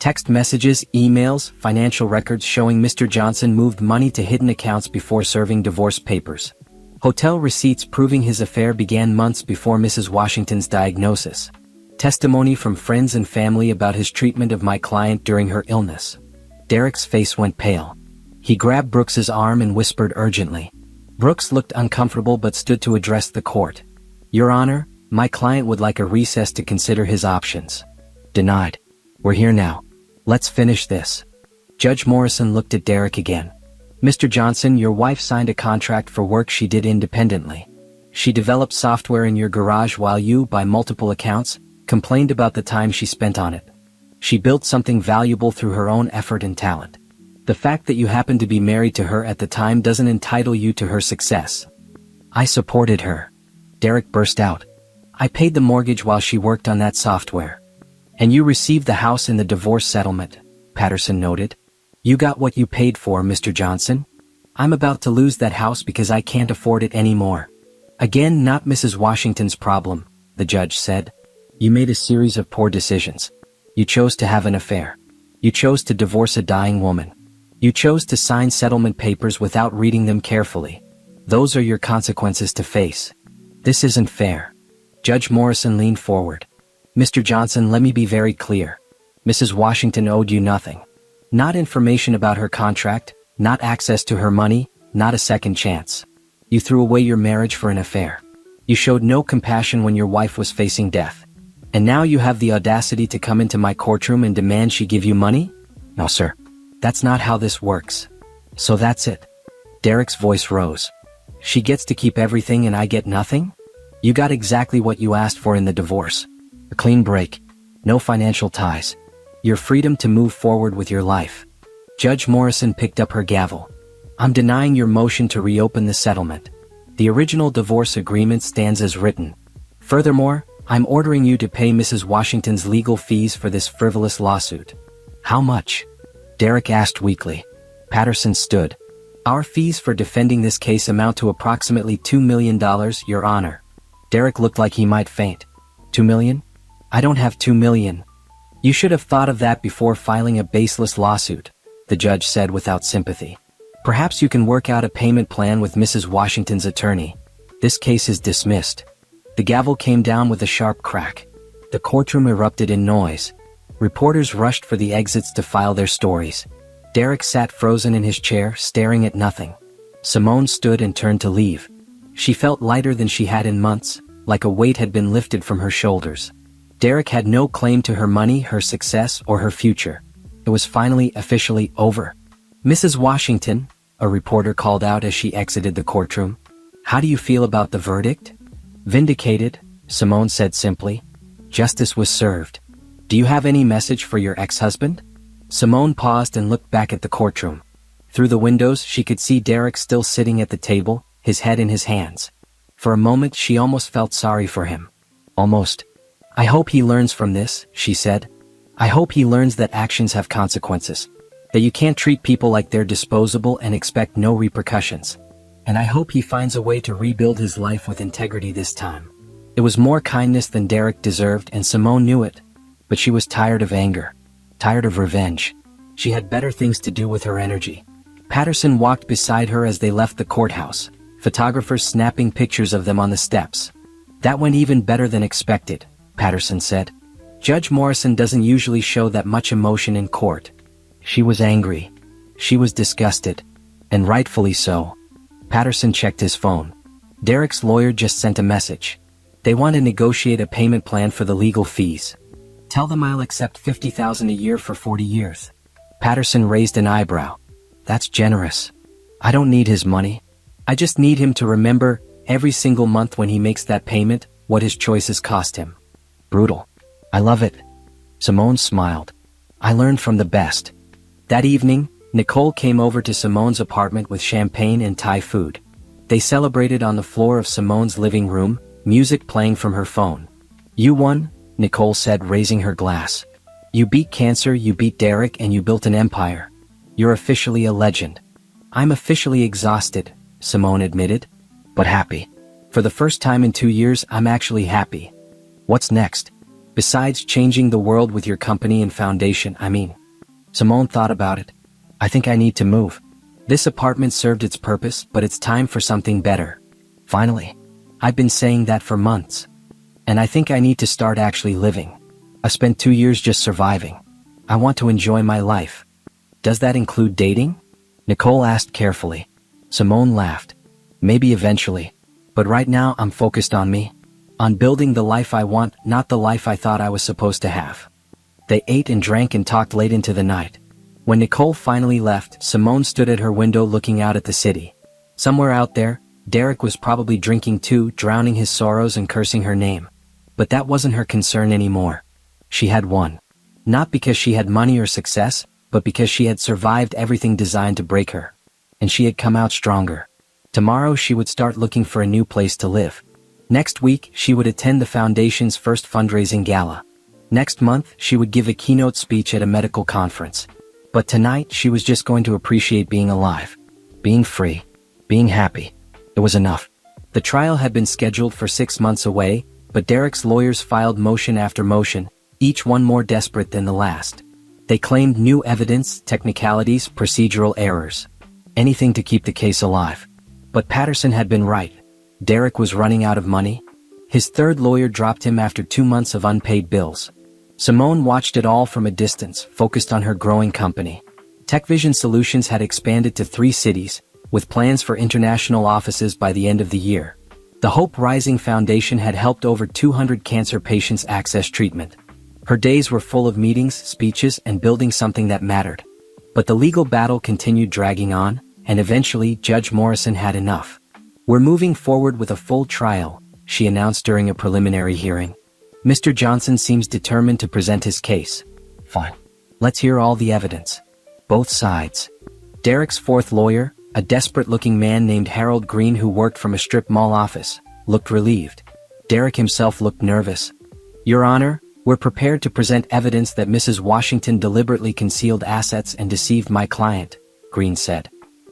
Text messages, emails, financial records showing Mr. Johnson moved money to hidden accounts before serving divorce papers. Hotel receipts proving his affair began months before Mrs. Washington's diagnosis. Testimony from friends and family about his treatment of my client during her illness. Derek's face went pale. He grabbed Brooks's arm and whispered urgently. Brooks looked uncomfortable but stood to address the court. Your Honor, my client would like a recess to consider his options. Denied. We're here now. Let's finish this. Judge Morrison looked at Derek again. Mr. Johnson, your wife signed a contract for work she did independently. She developed software in your garage while you, by multiple accounts, complained about the time she spent on it. She built something valuable through her own effort and talent. The fact that you happened to be married to her at the time doesn't entitle you to her success. I supported her. Derek burst out. I paid the mortgage while she worked on that software. And you received the house in the divorce settlement, Patterson noted. You got what you paid for, Mr. Johnson. I'm about to lose that house because I can't afford it anymore. Again, not Mrs. Washington's problem, the judge said. You made a series of poor decisions. You chose to have an affair. You chose to divorce a dying woman. You chose to sign settlement papers without reading them carefully. Those are your consequences to face. This isn't fair. Judge Morrison leaned forward. Mr. Johnson, let me be very clear. Mrs. Washington owed you nothing. Not information about her contract, not access to her money, not a second chance. You threw away your marriage for an affair. You showed no compassion when your wife was facing death. And now you have the audacity to come into my courtroom and demand she give you money? No, sir. That's not how this works. So that's it. Derek's voice rose. She gets to keep everything and I get nothing? You got exactly what you asked for in the divorce. A clean break. No financial ties. Your freedom to move forward with your life. Judge Morrison picked up her gavel. I'm denying your motion to reopen the settlement. The original divorce agreement stands as written. Furthermore, I'm ordering you to pay Mrs. Washington's legal fees for this frivolous lawsuit. How much? Derek asked weakly. Patterson stood. Our fees for defending this case amount to approximately $2 million, Your Honor. Derek looked like he might faint. $2 million? I don't have $2 million. You should have thought of that before filing a baseless lawsuit, the judge said without sympathy. Perhaps you can work out a payment plan with Mrs. Washington's attorney. This case is dismissed. The gavel came down with a sharp crack. The courtroom erupted in noise. Reporters rushed for the exits to file their stories. Derek sat frozen in his chair, staring at nothing. Simone stood and turned to leave. She felt lighter than she had in months, like a weight had been lifted from her shoulders. Derek had no claim to her money, her success, or her future. It was finally officially over. Mrs. Washington, a reporter called out as she exited the courtroom. How do you feel about the verdict? Vindicated, Simone said simply. Justice was served. Do you have any message for your ex-husband? Simone paused and looked back at the courtroom. Through the windows, she could see Derek still sitting at the table, his head in his hands. For a moment, she almost felt sorry for him. Almost. I hope he learns from this, she said. I hope he learns that actions have consequences. That you can't treat people like they're disposable and expect no repercussions. And I hope he finds a way to rebuild his life with integrity this time. It was more kindness than Derek deserved, and Simone knew it. But she was tired of anger. Tired of revenge. She had better things to do with her energy. Patterson walked beside her as they left the courthouse, photographers snapping pictures of them on the steps. That went even better than expected, Patterson said. Judge Morrison doesn't usually show that much emotion in court. She was angry. She was disgusted. And rightfully so. Patterson checked his phone. Derek's lawyer just sent a message. They want to negotiate a payment plan for the legal fees. Tell them I'll accept $50,000 a year for 40 years. Patterson raised an eyebrow. That's generous. I don't need his money. I just need him to remember, every single month when he makes that payment, what his choices cost him. Brutal. I love it. Simone smiled. I learned from the best. That evening, Nicole came over to Simone's apartment with champagne and Thai food. They celebrated on the floor of Simone's living room, music playing from her phone. You won, Nicole said, raising her glass. You beat cancer, you beat Derek, and you built an empire. You're officially a legend. I'm officially exhausted, Simone admitted, but happy. For the first time in 2 years, I'm actually happy. What's next? Besides changing the world with your company and foundation, Simone thought about it. I think I need to move. This apartment served its purpose, but it's time for something better. Finally. I've been saying that for months. And I think I need to start actually living. I spent 2 years just surviving. I want to enjoy my life. Does that include dating? Nicole asked carefully. Simone laughed. Maybe eventually. But right now I'm focused on me. On building the life I want, not the life I thought I was supposed to have. They ate and drank and talked late into the night. When Nicole finally left, Simone stood at her window looking out at the city. Somewhere out there, Derek was probably drinking too, drowning his sorrows and cursing her name. But that wasn't her concern anymore. She had won. Not because she had money or success, but because she had survived everything designed to break her. And she had come out stronger. Tomorrow she would start looking for a new place to live. Next week, she would attend the foundation's first fundraising gala. Next month, she would give a keynote speech at a medical conference. But tonight, she was just going to appreciate being alive. Being free. Being happy. It was enough. The trial had been scheduled for 6 months away, but Derek's lawyers filed motion after motion, each one more desperate than the last. They claimed new evidence, technicalities, procedural errors. Anything to keep the case alive. But Patterson had been right. Derek was running out of money. His third lawyer dropped him after 2 months of unpaid bills. Simone watched it all from a distance, focused on her growing company. TechVision Solutions had expanded to 3 cities, with plans for international offices by the end of the year. The Hope Rising Foundation had helped over 200 cancer patients access treatment. Her days were full of meetings, speeches, and building something that mattered. But the legal battle continued dragging on, and eventually Judge Morrison had enough. "We're moving forward with a full trial," she announced during a preliminary hearing. "Mr. Johnson seems determined to present his case." "Fine. Let's hear all the evidence. Both sides." Derek's fourth lawyer, a desperate-looking man named Harold Green who worked from a strip mall office, looked relieved. Derek himself looked nervous. "Your Honor, we're prepared to present evidence that Mrs. Washington deliberately concealed assets and deceived my client," Green said.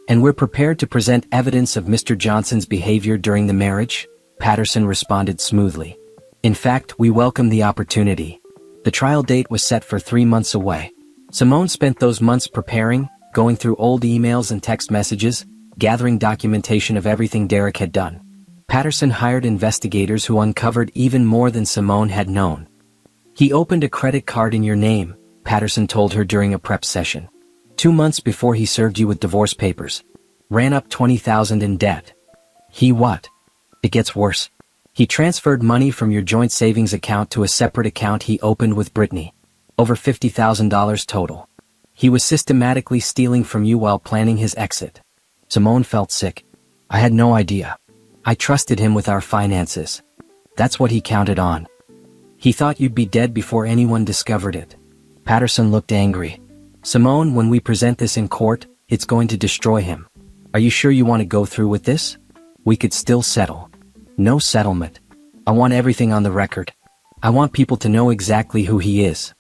"And we're prepared to present evidence of Mr. Johnson's behavior during the marriage," Patterson responded smoothly. "In fact, we welcome the opportunity." The trial date was set for 3 months away. Simone spent those months preparing, going through old emails and text messages, gathering documentation of everything Derek had done. Patterson hired investigators who uncovered even more than Simone had known. "He opened a credit card in your name," Patterson told her during a prep session. 2 months before he served you with divorce papers. Ran up $20,000 in debt. He what? It gets worse. He transferred money from your joint savings account to a separate account he opened with Brittany. Over $50,000 total. He was systematically stealing from you while planning his exit. Simone felt sick. "I had no idea. I trusted him with our finances. That's what he counted on. He thought you'd be dead before anyone discovered it." Patterson looked angry. "Simone, when we present this in court, it's going to destroy him. Are you sure you want to go through with this? We could still settle." "No settlement. I want everything on the record. I want people to know exactly who he is."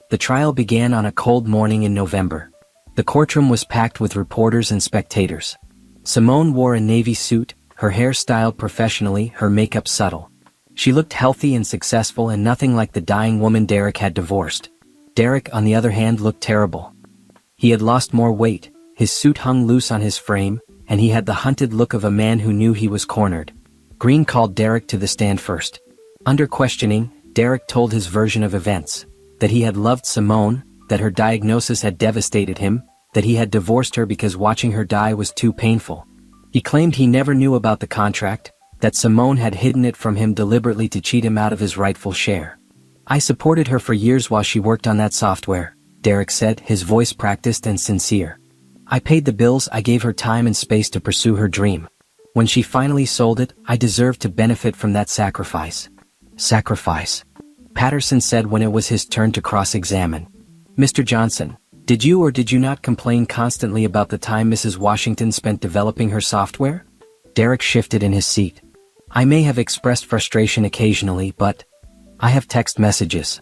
The trial began on a cold morning in November. The courtroom was packed with reporters and spectators. Simone wore a navy suit, her hair styled professionally, her makeup subtle. She looked healthy and successful and nothing like the dying woman Derek had divorced. Derek, on the other hand, looked terrible. He had lost more weight, his suit hung loose on his frame, and he had the hunted look of a man who knew he was cornered. Green called Derek to the stand first. Under questioning, Derek told his version of events. That he had loved Simone, that her diagnosis had devastated him, that he had divorced her because watching her die was too painful. He claimed he never knew about the contract, that Simone had hidden it from him deliberately to cheat him out of his rightful share. "I supported her for years while she worked on that software," Derek said, his voice practiced and sincere. "I paid the bills, I gave her time and space to pursue her dream. When she finally sold it, I deserved to benefit from that sacrifice." "Sacrifice," Patterson said when it was his turn to cross-examine. "Mr. Johnson, did you or did you not complain constantly about the time Mrs. Washington spent developing her software?" Derek shifted in his seat. "I may have expressed frustration occasionally, but I have text messages."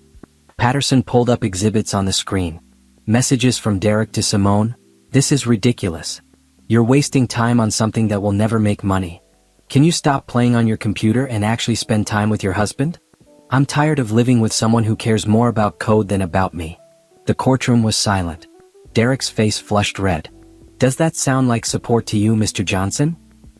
Patterson pulled up exhibits on the screen. Messages from Derek to Simone. "This is ridiculous. You're wasting time on something that will never make money. Can you stop playing on your computer and actually spend time with your husband?" I'm tired of living with someone who cares more about code than about me. The courtroom was silent. Derek's face flushed red. Does that sound like support to you, Mr. Johnson?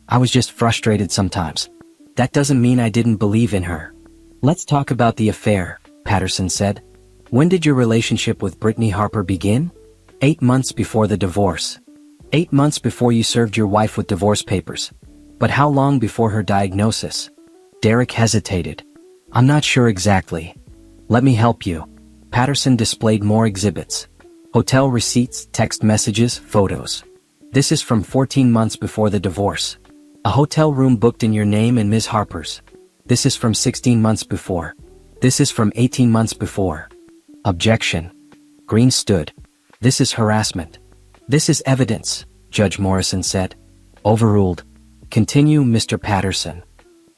I was just frustrated sometimes. That doesn't mean I didn't believe in her. Let's talk about the affair, Patterson said. When did your relationship with Brittany Harper begin? 8 months before the divorce. 8 months before you served your wife with divorce papers. But how long before her diagnosis? Derek hesitated. I'm not sure exactly. Let me help you. Patterson displayed more exhibits. Hotel receipts, text messages, photos. This is from 14 months before the divorce. A hotel room booked in your name and Ms. Harper's. This is from 16 months before. This is from 18 months before. Objection. Green stood. This is harassment. This is evidence, Judge Morrison said. Overruled. Continue, Mr. Patterson.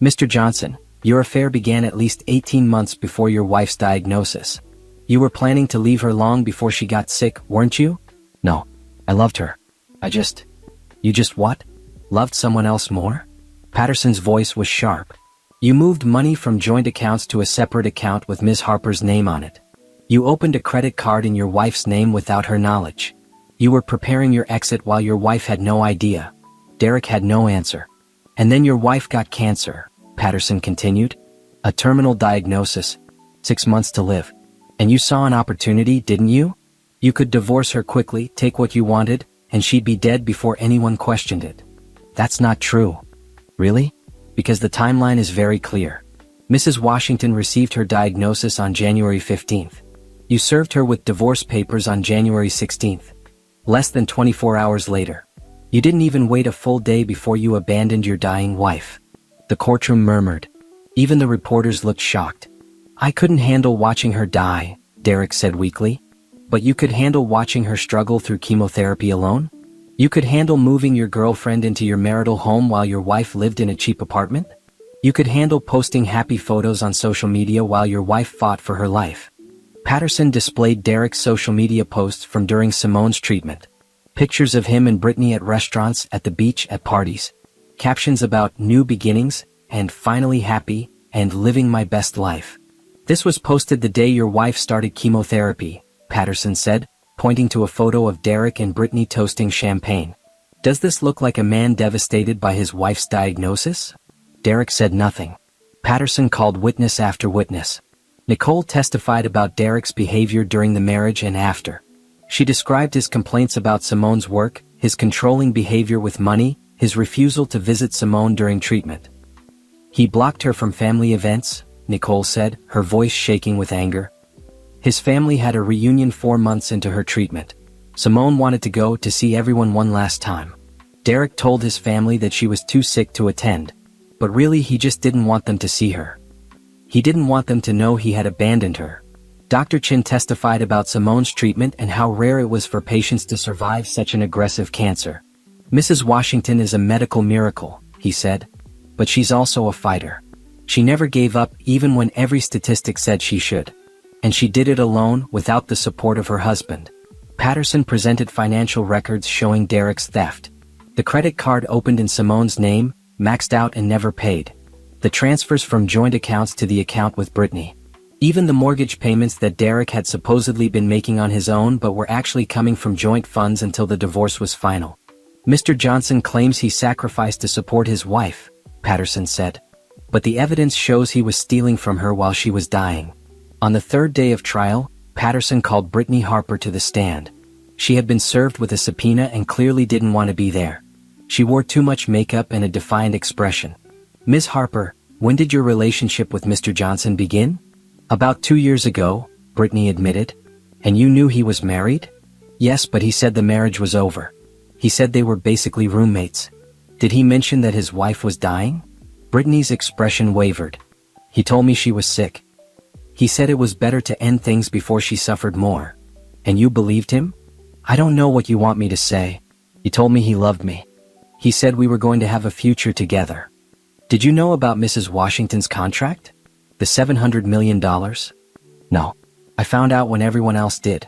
Mr. Johnson, your affair began at least 18 months before your wife's diagnosis. You were planning to leave her long before she got sick, weren't you? No. I loved her. You just what? Loved someone else more? Patterson's voice was sharp. You moved money from joint accounts to a separate account with Ms. Harper's name on it. You opened a credit card in your wife's name without her knowledge. You were preparing your exit while your wife had no idea. Derek had no answer. And then your wife got cancer, Patterson continued. A terminal diagnosis. 6 months to live. And you saw an opportunity, didn't you? You could divorce her quickly, take what you wanted, and she'd be dead before anyone questioned it. That's not true. Really? Because the timeline is very clear. Mrs. Washington received her diagnosis on January 15th. You served her with divorce papers on January 16th. Less than 24 hours later. You didn't even wait a full day before you abandoned your dying wife. The courtroom murmured. Even the reporters looked shocked. I couldn't handle watching her die, Derek said weakly. But you could handle watching her struggle through chemotherapy alone? You could handle moving your girlfriend into your marital home while your wife lived in a cheap apartment? You could handle posting happy photos on social media while your wife fought for her life. Patterson displayed Derek's social media posts from during Simone's treatment. Pictures of him and Brittany at restaurants, at the beach, at parties. Captions about new beginnings, and finally happy, and living my best life. This was posted the day your wife started chemotherapy, Patterson said, pointing to a photo of Derek and Brittany toasting champagne. Does this look like a man devastated by his wife's diagnosis? Derek said nothing. Patterson called witness after witness. Nicole testified about Derek's behavior during the marriage and after. She described his complaints about Simone's work, his controlling behavior with money, his refusal to visit Simone during treatment. He blocked her from family events, Nicole said, her voice shaking with anger. His family had a reunion 4 months into her treatment. Simone wanted to go to see everyone one last time. Derek told his family that she was too sick to attend. But really he just didn't want them to see her. He didn't want them to know he had abandoned her. Dr. Chin testified about Simone's treatment and how rare it was for patients to survive such an aggressive cancer. Mrs. Washington is a medical miracle, he said. But she's also a fighter. She never gave up even when every statistic said she should. And she did it alone without the support of her husband. Patterson presented financial records showing Derek's theft. The credit card opened in Simone's name, maxed out and never paid. The transfers from joint accounts to the account with Brittany. Even the mortgage payments that Derek had supposedly been making on his own but were actually coming from joint funds until the divorce was final. Mr. Johnson claims he sacrificed to support his wife, Patterson said. But the evidence shows he was stealing from her while she was dying. On the third day of trial, Patterson called Brittany Harper to the stand. She had been served with a subpoena and clearly didn't want to be there. She wore too much makeup and a defiant expression. Ms. Harper, when did your relationship with Mr. Johnson begin? About 2 years ago, Brittany admitted. And you knew he was married? Yes, but he said the marriage was over. He said they were basically roommates. Did he mention that his wife was dying? Brittany's expression wavered. He told me she was sick. He said it was better to end things before she suffered more. And you believed him? I don't know what you want me to say. He told me he loved me. He said we were going to have a future together. Did you know about Mrs. Washington's contract? The $700 million? No. I found out when everyone else did.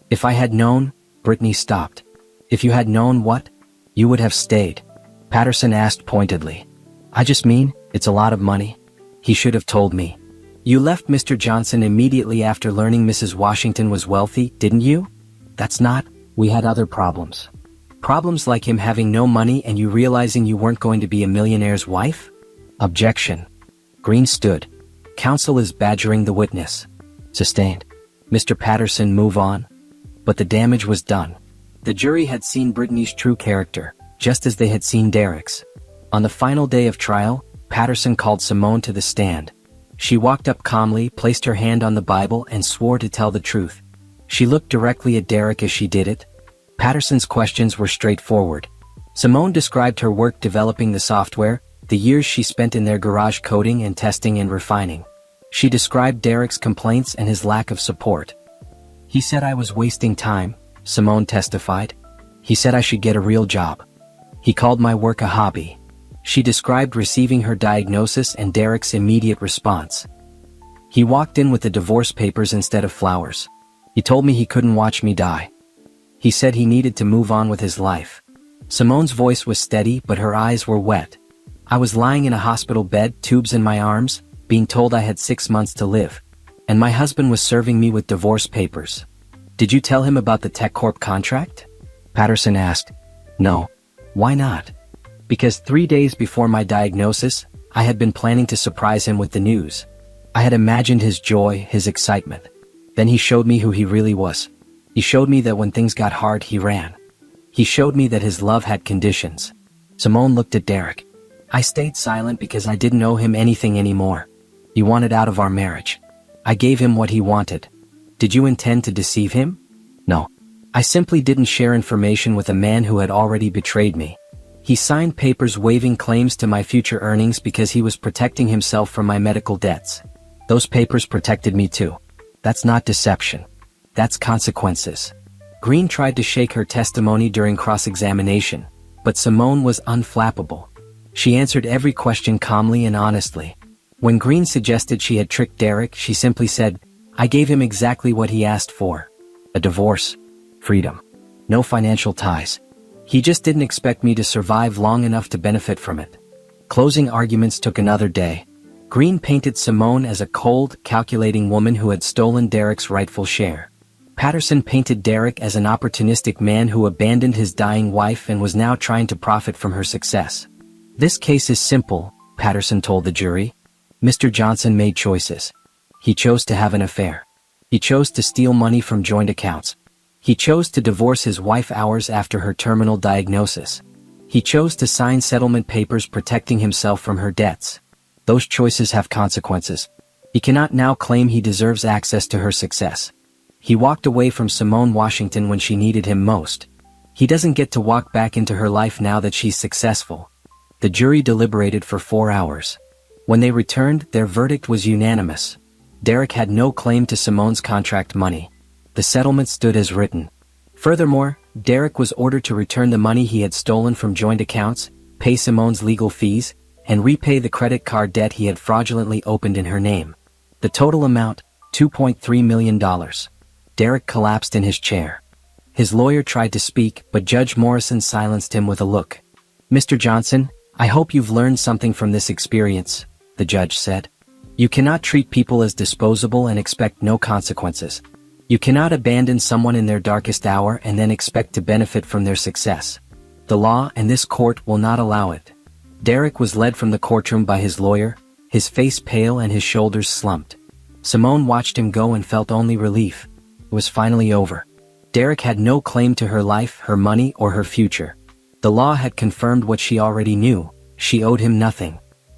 If I had known, Brittany stopped. If you had known what? You would have stayed. Patterson asked pointedly. I just mean, it's a lot of money. He should have told me. You left Mr. Johnson immediately after learning Mrs. Washington was wealthy, didn't you? That's not. We had other problems. Problems like him having no money and you realizing you weren't going to be a millionaire's wife? Objection. Green stood. Counsel is badgering the witness. Sustained. Mr. Patterson, move on. But the damage was done. The jury had seen Brittany's true character, just as they had seen Derek's. On the final day of trial, Patterson called Simone to the stand. She walked up calmly, placed her hand on the Bible and swore to tell the truth. She looked directly at Derek as she did it. Patterson's questions were straightforward. Simone described her work developing the software, the years she spent in their garage coding and testing and refining. She described Derek's complaints and his lack of support. He said I was wasting time, Simone testified. He said I should get a real job. He called my work a hobby. She described receiving her diagnosis and Derek's immediate response. He walked in with the divorce papers instead of flowers. He told me he couldn't watch me die. He said he needed to move on with his life. Simone's voice was steady, but her eyes were wet. I was lying in a hospital bed, tubes in my arms, being told I had 6 months to live. And my husband was serving me with divorce papers. Did you tell him about the TechCorp contract? Patterson asked. No. Why not? Because 3 days before my diagnosis, I had been planning to surprise him with the news. I had imagined his joy, his excitement. Then he showed me who he really was. He showed me that when things got hard, he ran. He showed me that his love had conditions. Simone looked at Derek. I stayed silent because I didn't owe him anything anymore. He wanted out of our marriage. I gave him what he wanted. Did you intend to deceive him? No. I simply didn't share information with a man who had already betrayed me. He signed papers waiving claims to my future earnings because he was protecting himself from my medical debts. Those papers protected me too. That's not deception. That's consequences. Green tried to shake her testimony during cross-examination, but Simone was unflappable. She answered every question calmly and honestly. When Green suggested she had tricked Derek, she simply said, I gave him exactly what he asked for. A divorce. Freedom. No financial ties. He just didn't expect me to survive long enough to benefit from it. Closing arguments took another day. Green painted Simone as a cold, calculating woman who had stolen Derek's rightful share. Patterson painted Derek as an opportunistic man who abandoned his dying wife and was now trying to profit from her success. This case is simple, Patterson told the jury. Mr. Johnson made choices. He chose to have an affair. He chose to steal money from joint accounts. He chose to divorce his wife hours after her terminal diagnosis. He chose to sign settlement papers protecting himself from her debts. Those choices have consequences. He cannot now claim he deserves access to her success. He walked away from Simone Washington when she needed him most. He doesn't get to walk back into her life now that she's successful. The jury deliberated for 4 hours. When they returned, their verdict was unanimous. Derek had no claim to Simone's contract money. The settlement stood as written. Furthermore, Derek was ordered to return the money he had stolen from joint accounts, pay Simone's legal fees, and repay the credit card debt he had fraudulently opened in her name. The total amount, $2.3 million. Derek collapsed in his chair. His lawyer tried to speak, but Judge Morrison silenced him with a look. Mr. Johnson, I hope you've learned something from this experience, the judge said. You cannot treat people as disposable and expect no consequences. You cannot abandon someone in their darkest hour and then expect to benefit from their success. The law and this court will not allow it. Derek was led from the courtroom by his lawyer, his face pale and his shoulders slumped. Simone watched him go and felt only relief. It was finally over. Derek had no claim to her life, her money, or her future. The law had confirmed what she already knew. She owed him nothing.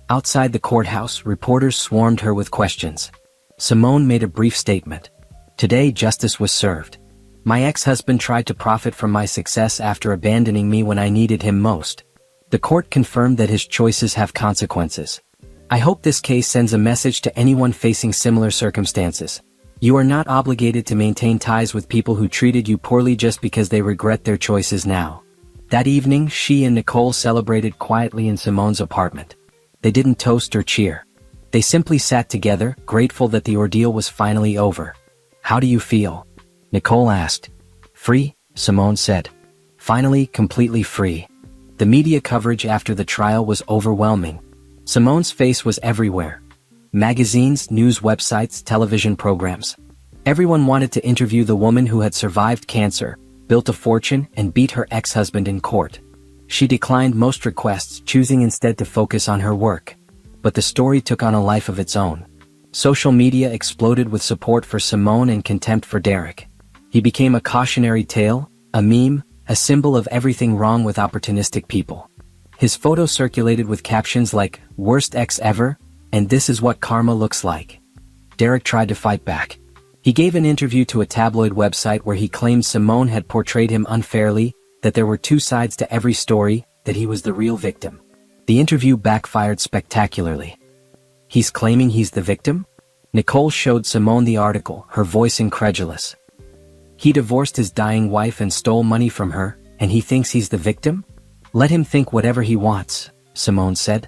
Outside the courthouse, reporters swarmed her with questions. Simone made a brief statement. Today, justice was served. My ex-husband tried to profit from my success after abandoning me when I needed him most. The court confirmed that his choices have consequences. I hope this case sends a message to anyone facing similar circumstances. You are not obligated to maintain ties with people who treated you poorly just because they regret their choices now. That evening, she and Nicole celebrated quietly in Simone's apartment. They didn't toast or cheer. They simply sat together, grateful that the ordeal was finally over. How do you feel? Nicole asked. Free, Simone said. Finally, completely free. The media coverage after the trial was overwhelming. Simone's face was everywhere. Magazines, news websites, television programs. Everyone wanted to interview the woman who had survived cancer, built a fortune, and beat her ex-husband in court. She declined most requests, choosing instead to focus on her work. But the story took on a life of its own. Social media exploded with support for Simone and contempt for Derek. He became a cautionary tale, a meme, a symbol of everything wrong with opportunistic people. His photo circulated with captions like, "Worst ex ever," and "This is what karma looks like." Derek tried to fight back. He gave an interview to a tabloid website where he claimed Simone had portrayed him unfairly, that there were two sides to every story, that he was the real victim. The interview backfired spectacularly. He's claiming he's the victim? Nicole showed Simone the article, her voice incredulous. He divorced his dying wife and stole money from her, and he thinks he's the victim? Let him think whatever he wants, Simone said.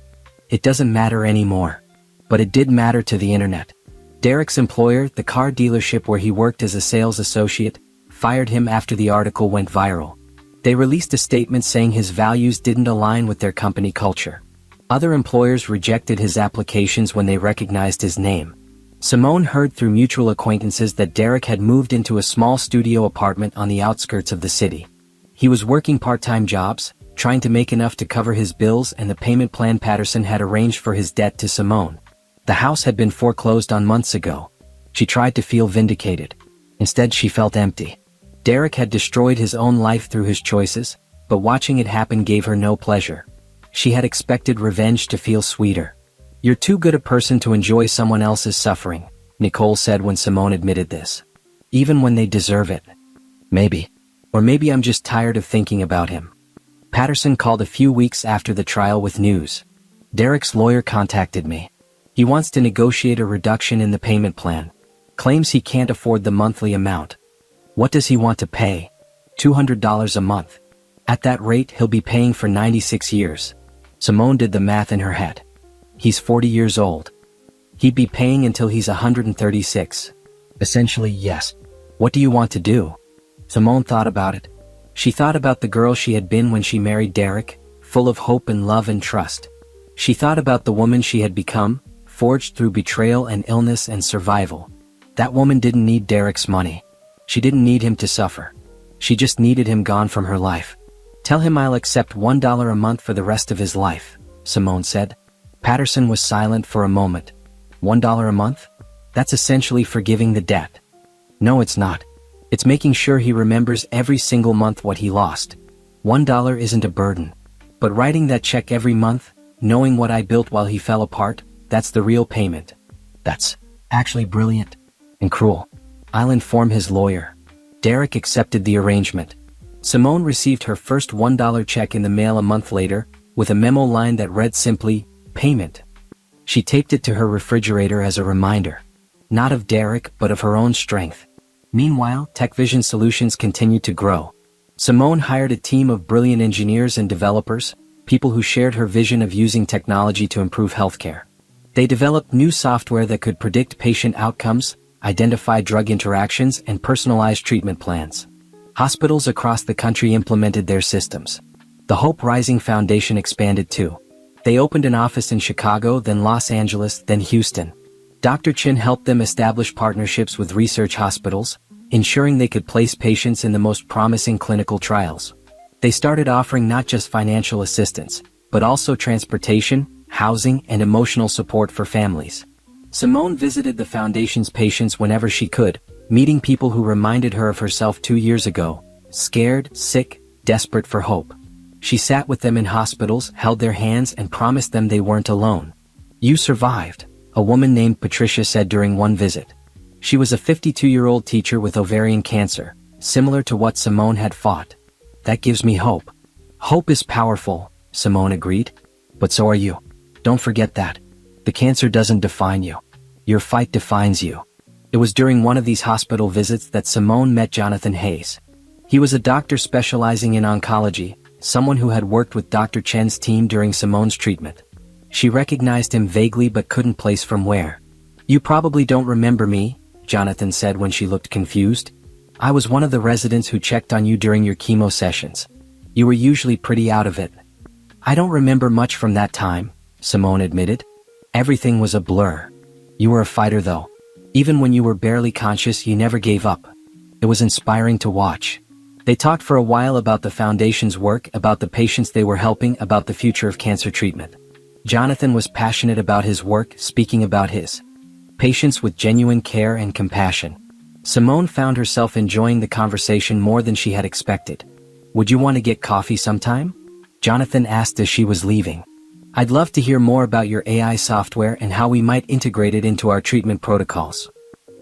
It doesn't matter anymore. But it did matter to the internet. Derek's employer, the car dealership where he worked as a sales associate, fired him after the article went viral. They released a statement saying his values didn't align with their company culture. Other employers rejected his applications when they recognized his name. Simone heard through mutual acquaintances that Derek had moved into a small studio apartment on the outskirts of the city. He was working part-time jobs, trying to make enough to cover his bills, and the payment plan Patterson had arranged for his debt to Simone. The house had been foreclosed on months ago. She tried to feel vindicated. Instead, she felt empty. Derek had destroyed his own life through his choices, but watching it happen gave her no pleasure. She had expected revenge to feel sweeter. "You're too good a person to enjoy someone else's suffering," Nicole said when Simone admitted this. "Even when they deserve it. Maybe. Or maybe I'm just tired of thinking about him." Patterson called a few weeks after the trial with news. "Derek's lawyer contacted me. He wants to negotiate a reduction in the payment plan. Claims he can't afford the monthly amount." "What does he want to pay?" $200 a month. At that rate, he'll be paying for 96 years. Simone did the math in her head. He's 40 years old. He'd be paying until he's 136. Essentially, yes. "What do you want to do?" Simone thought about it. She thought about the girl she had been when she married Derek, full of hope and love and trust. She thought about the woman she had become, forged through betrayal and illness and survival. That woman didn't need Derek's money. She didn't need him to suffer. She just needed him gone from her life. "Tell him I'll accept $1 a month for the rest of his life," Simone said. Patterson was silent for a moment. $1 a month? That's essentially forgiving the debt. "No, it's not. It's making sure he remembers every single month what he lost. $1 isn't a burden. But writing that check every month, knowing what I built while he fell apart, that's the real payment." "That's actually brilliant. And cruel. I'll inform his lawyer." Derek accepted the arrangement. Simone received her first $1 check in the mail a month later, with a memo line that read simply, "Payment." She taped it to her refrigerator as a reminder. Not of Derek, but of her own strength. Meanwhile, TechVision Solutions continued to grow. Simone hired a team of brilliant engineers and developers, people who shared her vision of using technology to improve healthcare. They developed new software that could predict patient outcomes, identify drug interactions, and personalize treatment plans. Hospitals across the country implemented their systems. The Hope Rising Foundation expanded too. They opened an office in Chicago, then Los Angeles, then Houston. Dr. Chin helped them establish partnerships with research hospitals, ensuring they could place patients in the most promising clinical trials. They started offering not just financial assistance, but also transportation, housing, and emotional support for families. Simone visited the foundation's patients whenever she could, meeting people who reminded her of herself 2 years ago, scared, sick, desperate for hope. She sat with them in hospitals, held their hands, and promised them they weren't alone. "You survived," a woman named Patricia said during one visit. She was a 52-year-old teacher with ovarian cancer, similar to what Simone had fought. "That gives me hope." "Hope is powerful," Simone agreed. "But so are you. Don't forget that. The cancer doesn't define you. Your fight defines you." It was during one of these hospital visits that Simone met Jonathan Hayes. He was a doctor specializing in oncology, someone who had worked with Dr. Chen's team during Simone's treatment. She recognized him vaguely but couldn't place from where. "You probably don't remember me," Jonathan said when she looked confused. "I was one of the residents who checked on you during your chemo sessions. You were usually pretty out of it." "I don't remember much from that time," Simone admitted. "Everything was a blur." You were a fighter though. Even when you were barely conscious, you never gave up. It was inspiring to watch. They talked for a while about the foundation's work, about the patients they were helping, about the future of cancer treatment. Jonathan was passionate about his work, speaking about his patients with genuine care and compassion. Simone found herself enjoying the conversation more than she had expected. Would you want to get coffee sometime? Jonathan asked as she was leaving. I'd love to hear more about your AI software and how we might integrate it into our treatment protocols.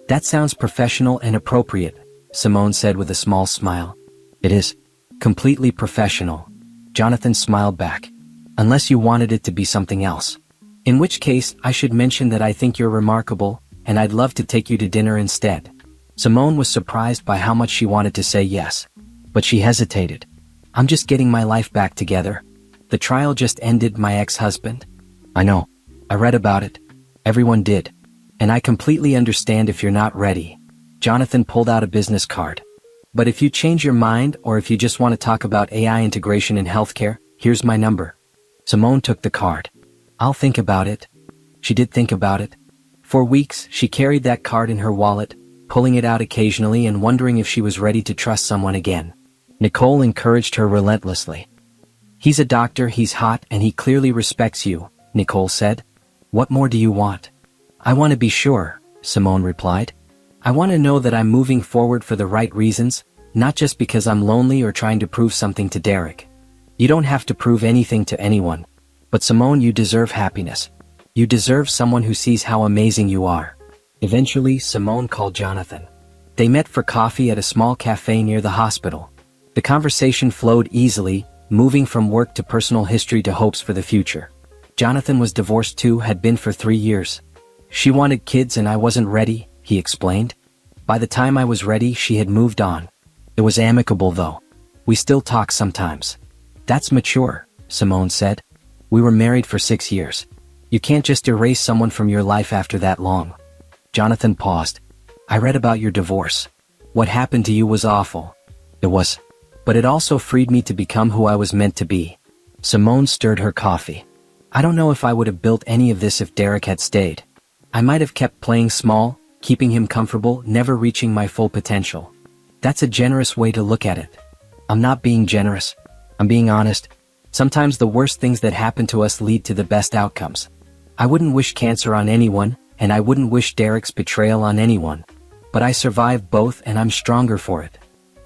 That sounds professional and appropriate, Simone said with a small smile. It is. Completely professional. Jonathan smiled back. Unless you wanted it to be something else. In which case, I should mention that I think you're remarkable, and I'd love to take you to dinner instead. Simone was surprised by how much she wanted to say yes. But she hesitated. I'm just getting my life back together. The trial just ended, my ex-husband. I know. I read about it. Everyone did. And I completely understand if you're not ready. Jonathan pulled out a business card. But if you change your mind, or if you just want to talk about AI integration in healthcare, here's my number. Simone took the card. I'll think about it. She did think about it. For weeks, she carried that card in her wallet, pulling it out occasionally and wondering if she was ready to trust someone again. Nicole encouraged her relentlessly. He's a doctor, he's hot, and he clearly respects you, Nicole said. What more do you want? I want to be sure, Simone replied. I want to know that I'm moving forward for the right reasons, not just because I'm lonely or trying to prove something to Derek. You don't have to prove anything to anyone. But Simone, you deserve happiness. You deserve someone who sees how amazing you are. Eventually, Simone called Jonathan. They met for coffee at a small cafe near the hospital. The conversation flowed easily, moving from work to personal history to hopes for the future. Jonathan was divorced too, had been for 3 years. She wanted kids and I wasn't ready, he explained. By the time I was ready, she had moved on. It was amicable though. We still talk sometimes. That's mature, Simone said. We were married for 6 years. You can't just erase someone from your life after that long. Jonathan paused. I read about your divorce. What happened to you was awful. It was. But it also freed me to become who I was meant to be. Simone stirred her coffee. I don't know if I would have built any of this if Derek had stayed. I might have kept playing small, keeping him comfortable, never reaching my full potential. That's a generous way to look at it. I'm not being generous. I'm being honest. Sometimes the worst things that happen to us lead to the best outcomes. I wouldn't wish cancer on anyone, and I wouldn't wish Derek's betrayal on anyone. But I survived both and I'm stronger for it.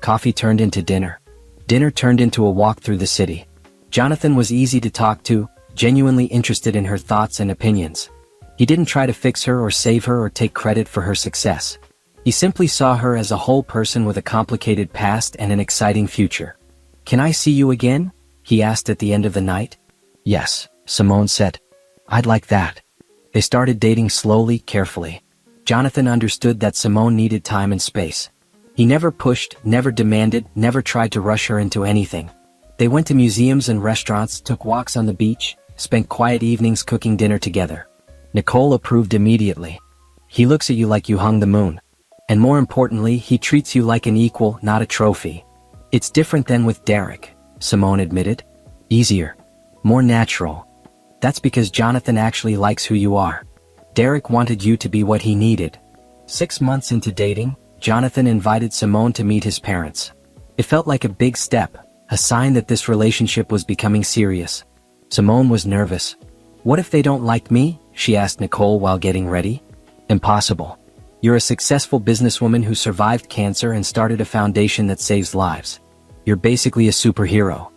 Coffee turned into dinner. Dinner turned into a walk through the city. Jonathan was easy to talk to, genuinely interested in her thoughts and opinions. He didn't try to fix her or save her or take credit for her success. He simply saw her as a whole person with a complicated past and an exciting future. Can I see you again? He asked at the end of the night. Yes, Simone said. I'd like that. They started dating slowly, carefully. Jonathan understood that Simone needed time and space. He never pushed, never demanded, never tried to rush her into anything. They went to museums and restaurants, took walks on the beach, spent quiet evenings cooking dinner together. Nicole approved immediately. He looks at you like you hung the moon. And more importantly, he treats you like an equal, not a trophy. It's different than with Derek, Simone admitted. Easier. More natural. That's because Jonathan actually likes who you are. Derek wanted you to be what he needed. 6 months into dating, Jonathan invited Simone to meet his parents. It felt like a big step, a sign that this relationship was becoming serious. Simone was nervous. What if they don't like me? She asked Nicole while getting ready. Impossible. You're a successful businesswoman who survived cancer and started a foundation that saves lives. You're basically a superhero.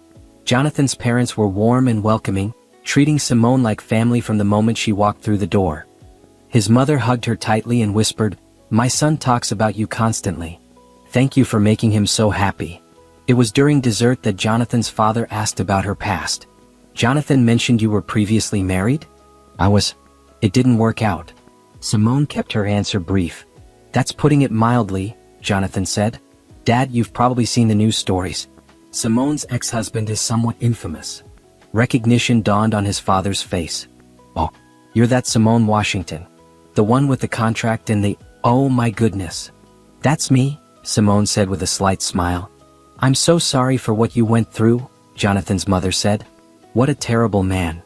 Jonathan's parents were warm and welcoming, treating Simone like family from the moment she walked through the door. His mother hugged her tightly and whispered, "My son talks about you constantly. Thank you for making him so happy." It was during dessert that Jonathan's father asked about her past. Jonathan mentioned you were previously married? It didn't work out. Simone kept her answer brief. That's putting it mildly, Jonathan said. Dad, you've probably seen the news stories. Simone's ex-husband is somewhat infamous. Recognition dawned on his father's face. Oh, you're that Simone Washington. The one with the contract and the, oh my goodness. That's me, Simone said with a slight smile. I'm so sorry for what you went through, Jonathan's mother said. What a terrible man.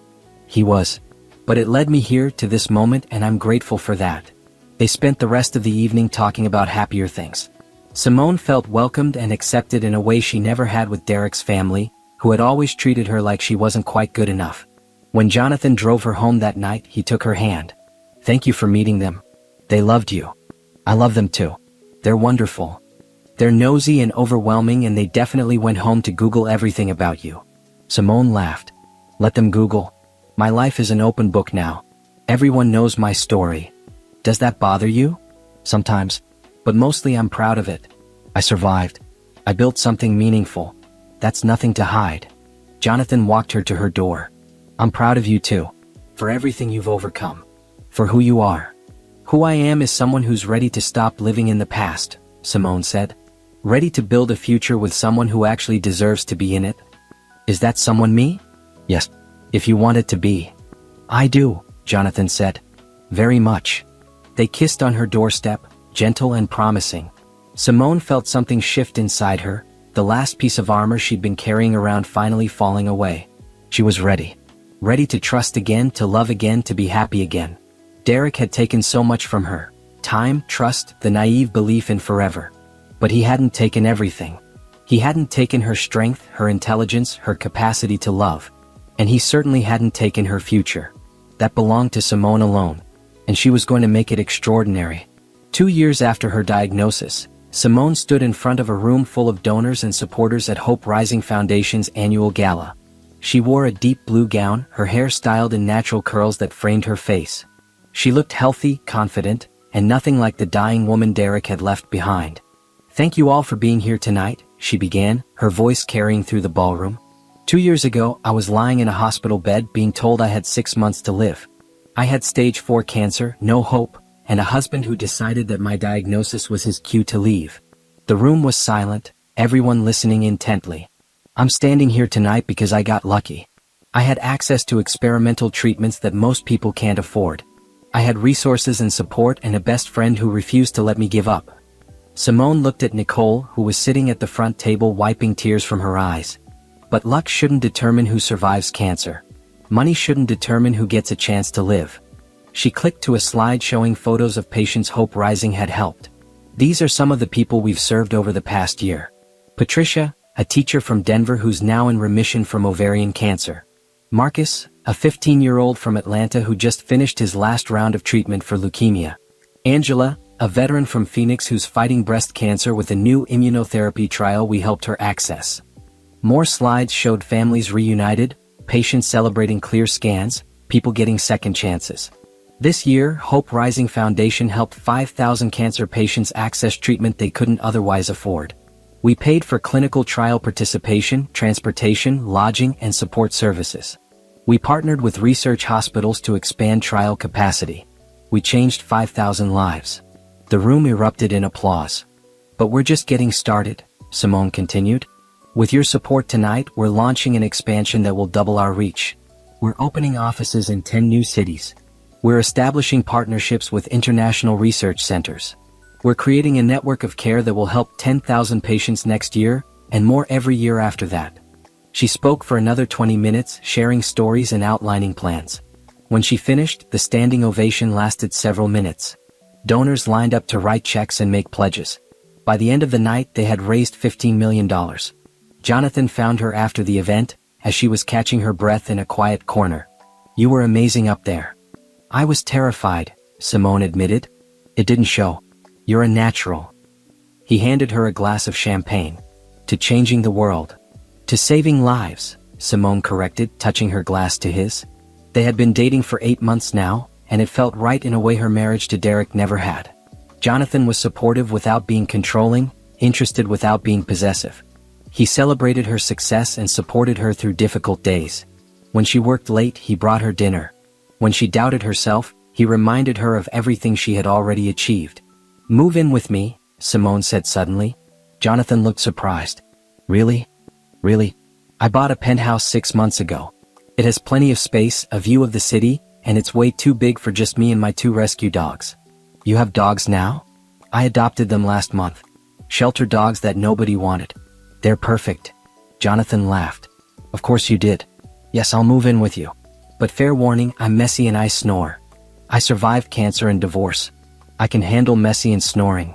He was. But it led me here to this moment and I'm grateful for that. They spent the rest of the evening talking about happier things. Simone felt welcomed and accepted in a way she never had with Derek's family, who had always treated her like she wasn't quite good enough. When Jonathan drove her home that night, he took her hand. "Thank you for meeting them. They loved you. I love them too. They're wonderful. They're nosy and overwhelming and they definitely went home to Google everything about you." Simone laughed. "Let them Google. My life is an open book now. Everyone knows my story. Does that bother you?" "Sometimes. But mostly I'm proud of it. I survived. I built something meaningful. That's nothing to hide." Jonathan walked her to her door. "I'm proud of you too. For everything you've overcome. For who you are." "Who I am is someone who's ready to stop living in the past," Simone said. "Ready to build a future with someone who actually deserves to be in it." "Is that someone me?" "Yes. If you want it to be." "I do," Jonathan said. "Very much." They kissed on her doorstep, gentle and promising. Simone felt something shift inside her, the last piece of armor she'd been carrying around finally falling away. She was ready. Ready to trust again, to love again, to be happy again. Derek had taken so much from her. Time, trust, the naive belief in forever. But he hadn't taken everything. He hadn't taken her strength, her intelligence, her capacity to love. And he certainly hadn't taken her future. That belonged to Simone alone. And she was going to make it extraordinary. 2 years after her diagnosis, Simone stood in front of a room full of donors and supporters at Hope Rising Foundation's annual gala. She wore a deep blue gown, her hair styled in natural curls that framed her face. She looked healthy, confident, and nothing like the dying woman Derek had left behind. "Thank you all for being here tonight," she began, her voice carrying through the ballroom. 2 years ago, I was lying in a hospital bed being told I had 6 months to live. I had stage 4 cancer, no hope, and a husband who decided that my diagnosis was his cue to leave. The room was silent, everyone listening intently. I'm standing here tonight because I got lucky. I had access to experimental treatments that most people can't afford. I had resources and support and a best friend who refused to let me give up. Simone looked at Nicole, who was sitting at the front table wiping tears from her eyes. But luck shouldn't determine who survives cancer. Money shouldn't determine who gets a chance to live. She clicked to a slide showing photos of patients Hope Rising had helped. These are some of the people we've served over the past year. Patricia, a teacher from Denver who's now in remission from ovarian cancer. Marcus, a 15-year-old from Atlanta who just finished his last round of treatment for leukemia. Angela, a veteran from Phoenix who's fighting breast cancer with a new immunotherapy trial we helped her access. More slides showed families reunited, patients celebrating clear scans, people getting second chances. This year, Hope Rising Foundation helped 5,000 cancer patients access treatment they couldn't otherwise afford. We paid for clinical trial participation, transportation, lodging, and support services. We partnered with research hospitals to expand trial capacity. We changed 5,000 lives. The room erupted in applause. But we're just getting started, Simone continued. With your support tonight, we're launching an expansion that will double our reach. We're opening offices in 10 new cities. We're establishing partnerships with international research centers. We're creating a network of care that will help 10,000 patients next year, and more every year after that. She spoke for another 20 minutes, sharing stories and outlining plans. When she finished, the standing ovation lasted several minutes. Donors lined up to write checks and make pledges. By the end of the night, they had raised $15 million. Jonathan found her after the event, as she was catching her breath in a quiet corner. "You were amazing up there." "I was terrified," Simone admitted. "It didn't show. You're a natural." He handed her a glass of champagne. "To changing the world. To saving lives," Simone corrected, touching her glass to his. They had been dating for 8 months now, and it felt right in a way her marriage to Derek never had. Jonathan was supportive without being controlling, interested without being possessive. He celebrated her success and supported her through difficult days. When she worked late, he brought her dinner. When she doubted herself, he reminded her of everything she had already achieved. "Move in with me," Simone said suddenly. Jonathan looked surprised. "Really? Really? I bought a penthouse 6 months ago. It has plenty of space, a view of the city, and it's way too big for just me and my 2 rescue dogs." "You have dogs now?" "I adopted them last month. Shelter dogs that nobody wanted. They're perfect." Jonathan laughed. "Of course you did. Yes, I'll move in with you." But fair warning, I'm messy and I snore. I survived cancer and divorce. I can handle messy and snoring.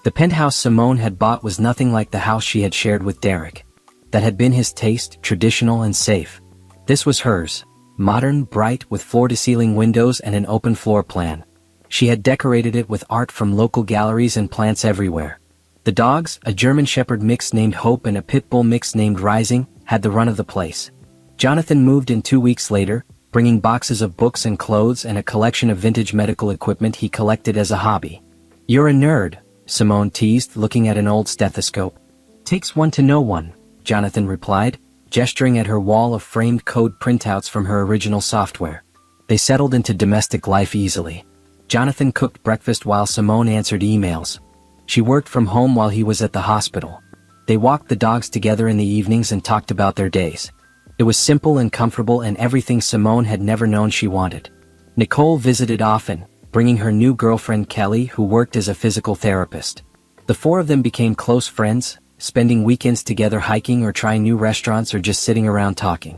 The penthouse Simone had bought was nothing like the house she had shared with Derek. That had been his taste, traditional and safe. This was hers. Modern, bright, with floor-to-ceiling windows and an open floor plan. She had decorated it with art from local galleries and plants everywhere. The dogs, a German Shepherd mix named Hope and a Pit Bull mix named Rising, had the run of the place. Jonathan moved in 2 weeks later, bringing boxes of books and clothes and a collection of vintage medical equipment he collected as a hobby. "You're a nerd," Simone teased, looking at an old stethoscope. "Takes one to know one," Jonathan replied, gesturing at her wall of framed code printouts from her original software. They settled into domestic life easily. Jonathan cooked breakfast while Simone answered emails. She worked from home while he was at the hospital. They walked the dogs together in the evenings and talked about their days. It was simple and comfortable and everything Simone had never known she wanted. Nicole visited often, bringing her new girlfriend Kelly, who worked as a physical therapist. The four of them became close friends, spending weekends together hiking or trying new restaurants or just sitting around talking.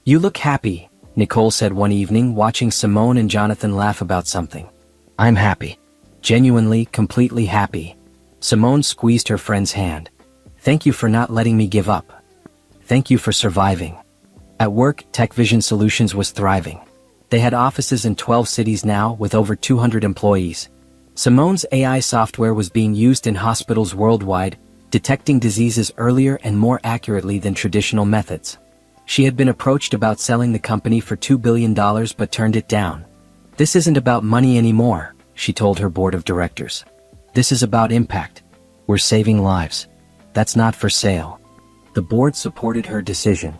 "You look happy," Nicole said one evening, watching Simone and Jonathan laugh about something. "I'm happy. Genuinely, completely happy." Simone squeezed her friend's hand. "Thank you for not letting me give up. Thank you for surviving." At work, Tech Vision Solutions was thriving. They had offices in 12 cities now, with over 200 employees. Simone's AI software was being used in hospitals worldwide, detecting diseases earlier and more accurately than traditional methods. She had been approached about selling the company for $2 billion but turned it down. "This isn't about money anymore," she told her board of directors. "This is about impact. We're saving lives. That's not for sale." The board supported her decision.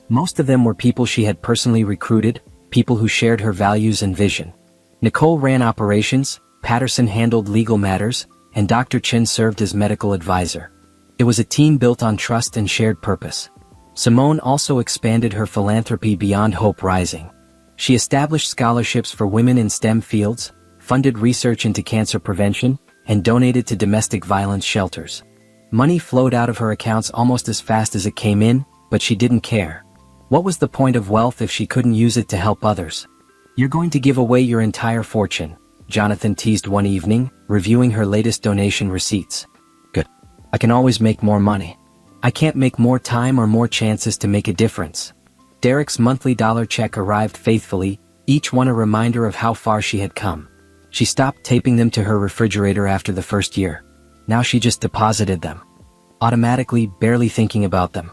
Most of them were people she had personally recruited, people who shared her values and vision. Nicole ran operations, Patterson handled legal matters, and Dr. Chen served as medical advisor. It was a team built on trust and shared purpose. Simone also expanded her philanthropy beyond Hope Rising. She established scholarships for women in STEM fields, funded research into cancer prevention, and donated to domestic violence shelters. Money flowed out of her accounts almost as fast as it came in, but she didn't care. What was the point of wealth if she couldn't use it to help others? "You're going to give away your entire fortune," Jonathan teased one evening, reviewing her latest donation receipts. "Good. I can always make more money. I can't make more time or more chances to make a difference." Derek's monthly dollar check arrived faithfully, each one a reminder of how far she had come. She stopped taping them to her refrigerator after the first year. Now she just deposited them. Automatically, barely thinking about them.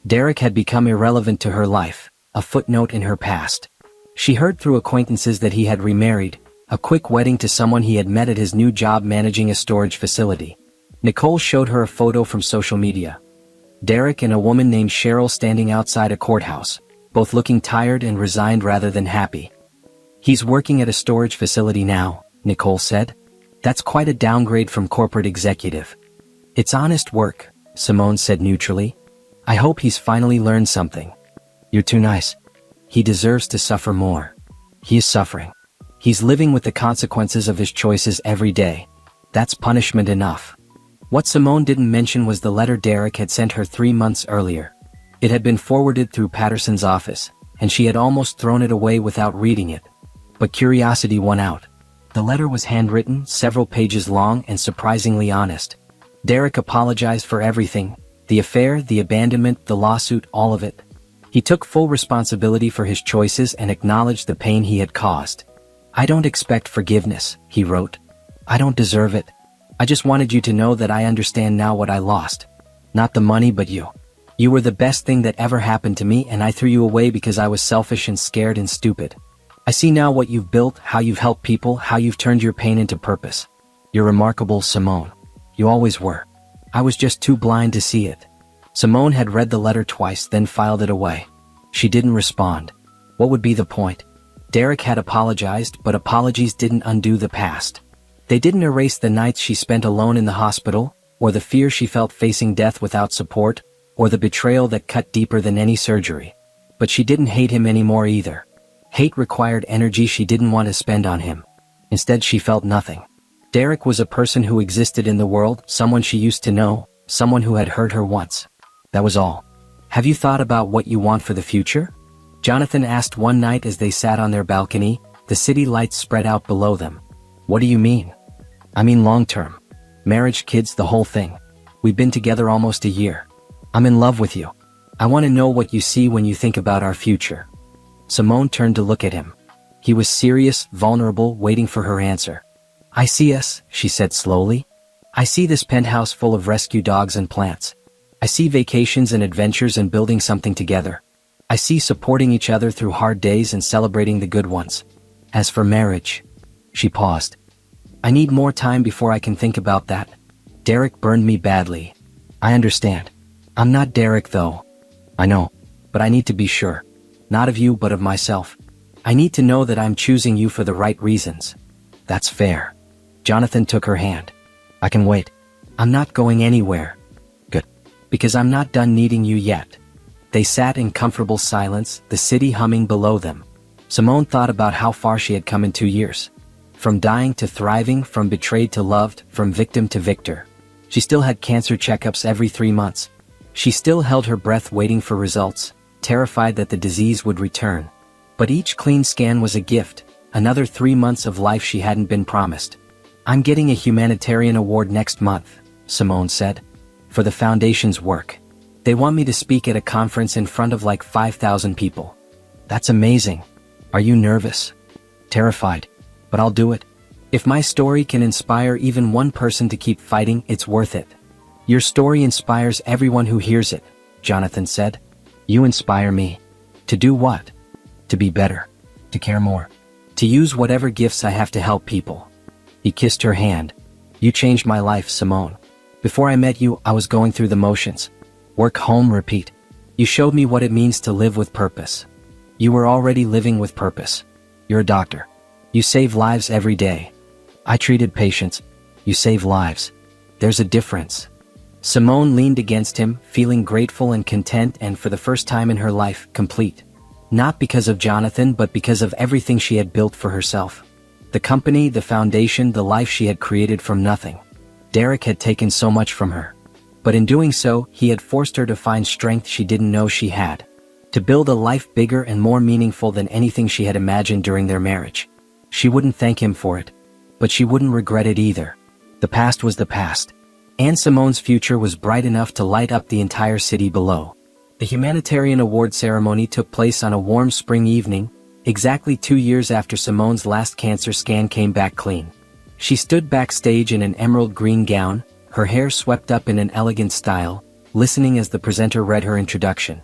Derek had become irrelevant to her life, a footnote in her past. She heard through acquaintances that he had remarried, a quick wedding to someone he had met at his new job managing a storage facility. Nicole showed her a photo from social media. Derek and a woman named Cheryl standing outside a courthouse, both looking tired and resigned rather than happy. "He's working at a storage facility now," Nicole said. "That's quite a downgrade from corporate executive." "It's honest work," Simone said neutrally. "I hope he's finally learned something." "You're too nice. He deserves to suffer more." "He is suffering. He's living with the consequences of his choices every day. That's punishment enough." What Simone didn't mention was the letter Derek had sent her 3 months earlier. It had been forwarded through Patterson's office, and she had almost thrown it away without reading it. But curiosity won out. The letter was handwritten, several pages long, and surprisingly honest. Derek apologized for everything. The affair, the abandonment, the lawsuit, all of it. He took full responsibility for his choices and acknowledged the pain he had caused. "I don't expect forgiveness," he wrote. "I don't deserve it. I just wanted you to know that I understand now what I lost. Not the money but you. You were the best thing that ever happened to me and I threw you away because I was selfish and scared and stupid. I see now what you've built, how you've helped people, how you've turned your pain into purpose. You're remarkable, Simone. You always were. I was just too blind to see it." Simone had read the letter twice, then filed it away. She didn't respond. What would be the point? Derek had apologized, but apologies didn't undo the past. They didn't erase the nights she spent alone in the hospital, or the fear she felt facing death without support, or the betrayal that cut deeper than any surgery. But she didn't hate him anymore either. Hate required energy she didn't want to spend on him. Instead, she felt nothing. Derek was a person who existed in the world, someone she used to know, someone who had hurt her once. That was all. "Have you thought about what you want for the future?" Jonathan asked one night as they sat on their balcony, the city lights spread out below them. What do you mean? I mean long-term. Marriage, kids, the whole thing. We've been together almost a year. I'm in love with you. I want to know what you see when you think about our future. Simone turned to look at him. He was serious, vulnerable, waiting for her answer. I see us, she said slowly. I see this penthouse full of rescue dogs and plants. I see vacations and adventures and building something together. I see supporting each other through hard days and celebrating the good ones. As for marriage, she paused. I need more time before I can think about that. Derek burned me badly. I understand. I'm not Derek though. I know. But I need to be sure. Not of you but of myself. I need to know that I'm choosing you for the right reasons. That's fair. Jonathan took her hand. I can wait. I'm not going anywhere. Good. Because I'm not done needing you yet. They sat in comfortable silence, the city humming below them. Simone thought about how far she had come in 2 years. From dying to thriving, from betrayed to loved, from victim to victor. She still had cancer checkups every 3 months. She still held her breath waiting for results, terrified that the disease would return. But each clean scan was a gift, another 3 months of life she hadn't been promised. I'm getting a humanitarian award next month, Simone said. For the foundation's work. They want me to speak at a conference in front of like 5,000 people. That's amazing. Are you nervous? Terrified. But I'll do it. If my story can inspire even one person to keep fighting, it's worth it. Your story inspires everyone who hears it, Jonathan said. You inspire me. To do what? To be better. To care more. To use whatever gifts I have to help people. He kissed her hand. You changed my life, Simone. Before I met you, I was going through the motions. Work, home, repeat. You showed me what it means to live with purpose. You were already living with purpose. You're a doctor. You save lives every day. I treated patients. You save lives. There's a difference. Simone leaned against him, feeling grateful and content and for the first time in her life, complete. Not because of Jonathan but because of everything she had built for herself. The company, the foundation, the life she had created from nothing. Derek had taken so much from her. But in doing so, he had forced her to find strength she didn't know she had. To build a life bigger and more meaningful than anything she had imagined during their marriage. She wouldn't thank him for it. But she wouldn't regret it either. The past was the past. And Simone's future was bright enough to light up the entire city below. The humanitarian award ceremony took place on a warm spring evening, exactly 2 years after Simone's last cancer scan came back clean. She stood backstage in an emerald green gown, her hair swept up in an elegant style, listening as the presenter read her introduction.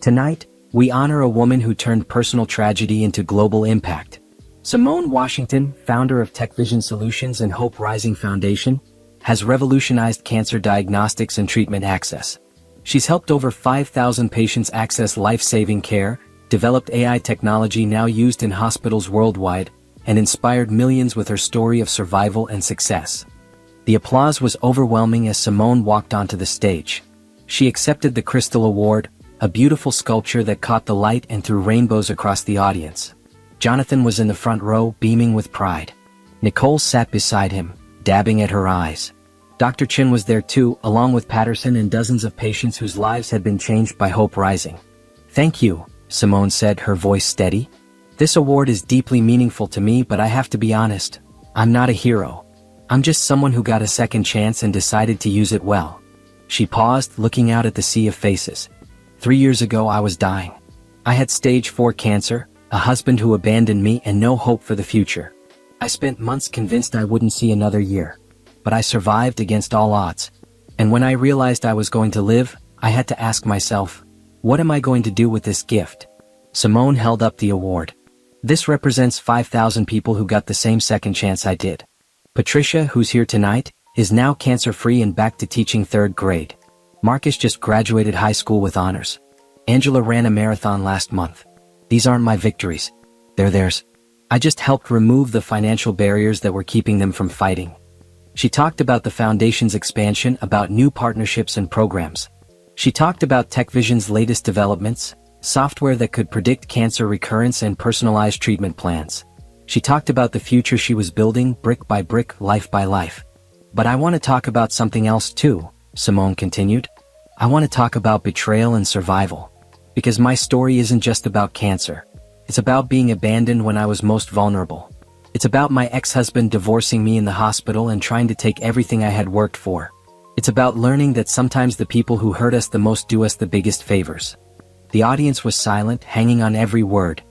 Tonight, we honor a woman who turned personal tragedy into global impact. Simone Washington, founder of TechVision Solutions and Hope Rising Foundation, has revolutionized cancer diagnostics and treatment access. She's helped over 5,000 patients access life-saving care, developed AI technology now used in hospitals worldwide, and inspired millions with her story of survival and success. The applause was overwhelming as Simone walked onto the stage. She accepted the Crystal Award, a beautiful sculpture that caught the light and threw rainbows across the audience. Jonathan was in the front row, beaming with pride. Nicole sat beside him, dabbing at her eyes. Dr. Chin was there too, along with Patterson and dozens of patients whose lives had been changed by Hope Rising. Thank you, Simone said, her voice steady. This award is deeply meaningful to me, but I have to be honest. I'm not a hero. I'm just someone who got a second chance and decided to use it well. She paused, looking out at the sea of faces. 3 years ago I was dying. I had stage 4 cancer, a husband who abandoned me and no hope for the future. I spent months convinced I wouldn't see another year. But I survived against all odds. And when I realized I was going to live, I had to ask myself, what am I going to do with this gift? Simone held up the award. This represents 5,000 people who got the same second chance I did. Patricia, who's here tonight, is now cancer-free and back to teaching 3rd grade. Marcus just graduated high school with honors. Angela ran a marathon last month. These aren't my victories. They're theirs. I just helped remove the financial barriers that were keeping them from fighting. She talked about the foundation's expansion, about new partnerships and programs. She talked about TechVision's latest developments, software that could predict cancer recurrence and personalized treatment plans. She talked about the future she was building, brick by brick, life by life. But I want to talk about something else too, Simone continued. I want to talk about betrayal and survival. Because my story isn't just about cancer. It's about being abandoned when I was most vulnerable. It's about my ex-husband divorcing me in the hospital and trying to take everything I had worked for. It's about learning that sometimes the people who hurt us the most do us the biggest favors. The audience was silent, hanging on every word.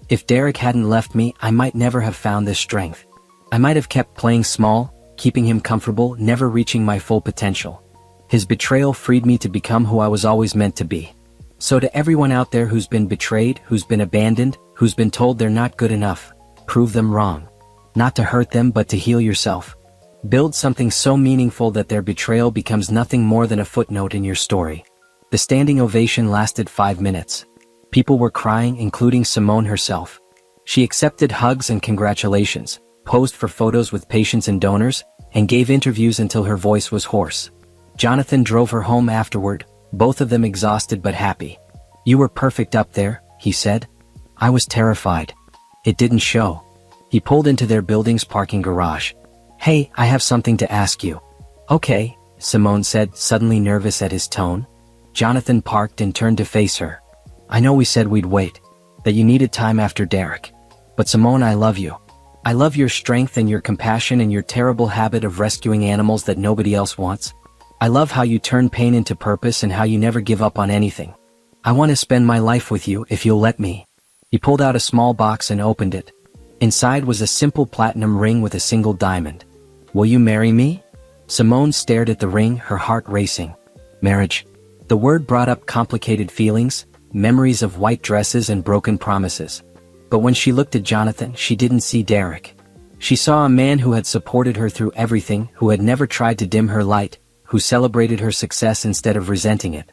If Derek hadn't left me, I might never have found this strength. I might have kept playing small, keeping him comfortable, never reaching my full potential. His betrayal freed me to become who I was always meant to be. So to everyone out there who's been betrayed, who's been abandoned, who's been told they're not good enough, prove them wrong. Not to hurt them, but to heal yourself. Build something so meaningful that their betrayal becomes nothing more than a footnote in your story. The standing ovation lasted 5 minutes. People were crying, including Simone herself. She accepted hugs and congratulations, posed for photos with patients and donors, and gave interviews until her voice was hoarse. Jonathan drove her home afterward, both of them exhausted but happy. "You were perfect up there," he said. "I was terrified. It didn't show." He pulled into their building's parking garage. "Hey, I have something to ask you." "Okay," Simone said, suddenly nervous at his tone. Jonathan parked and turned to face her. "I know we said we'd wait, that you needed time after Derek. But Simone, I love you. I love your strength and your compassion and your terrible habit of rescuing animals that nobody else wants. I love how you turn pain into purpose and how you never give up on anything. I want to spend my life with you if you'll let me." He pulled out a small box and opened it. Inside was a simple platinum ring with a single diamond. "Will you marry me?" Simone stared at the ring, her heart racing. Marriage. The word brought up complicated feelings, memories of white dresses and broken promises. But when she looked at Jonathan, she didn't see Derek. She saw a man who had supported her through everything, who had never tried to dim her light, who celebrated her success instead of resenting it.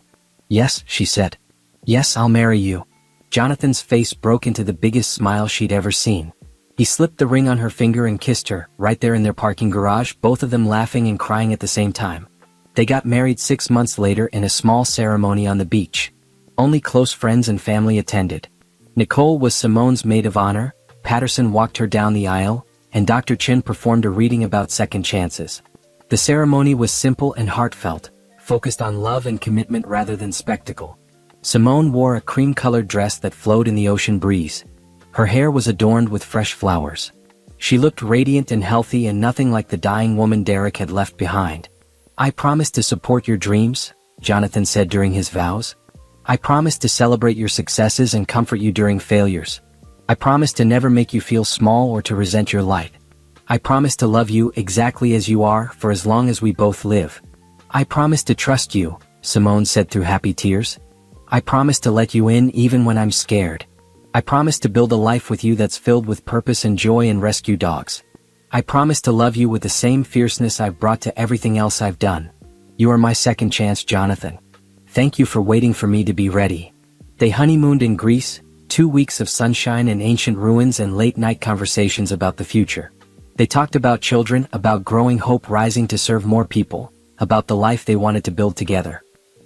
"Yes," she said. "Yes, I'll marry you." Jonathan's face broke into the biggest smile she'd ever seen. He slipped the ring on her finger and kissed her, right there in their parking garage, both of them laughing and crying at the same time. They got married 6 months later in a small ceremony on the beach. Only close friends and family attended. Nicole was Simone's maid of honor, Patterson walked her down the aisle, and Dr. Chin performed a reading about second chances. The ceremony was simple and heartfelt, focused on love and commitment rather than spectacle. Simone wore a cream-colored dress that flowed in the ocean breeze. Her hair was adorned with fresh flowers. She looked radiant and healthy and nothing like the dying woman Derek had left behind. "I promise to support your dreams," Jonathan said during his vows. "I promise to celebrate your successes and comfort you during failures. I promise to never make you feel small or to resent your light. I promise to love you exactly as you are for as long as we both live. I promise to trust you," Simone said through happy tears. "I promise to let you in even when I'm scared. I promise to build a life with you that's filled with purpose and joy and rescue dogs. I promise to love you with the same fierceness I've brought to everything else I've done. You are my second chance, Jonathan. Thank you for waiting for me to be ready." They honeymooned in Greece, 2 weeks of sunshine and ancient ruins and late-night conversations about the future. They talked about children, about growing hope rising to serve more people, about the life they wanted to build together.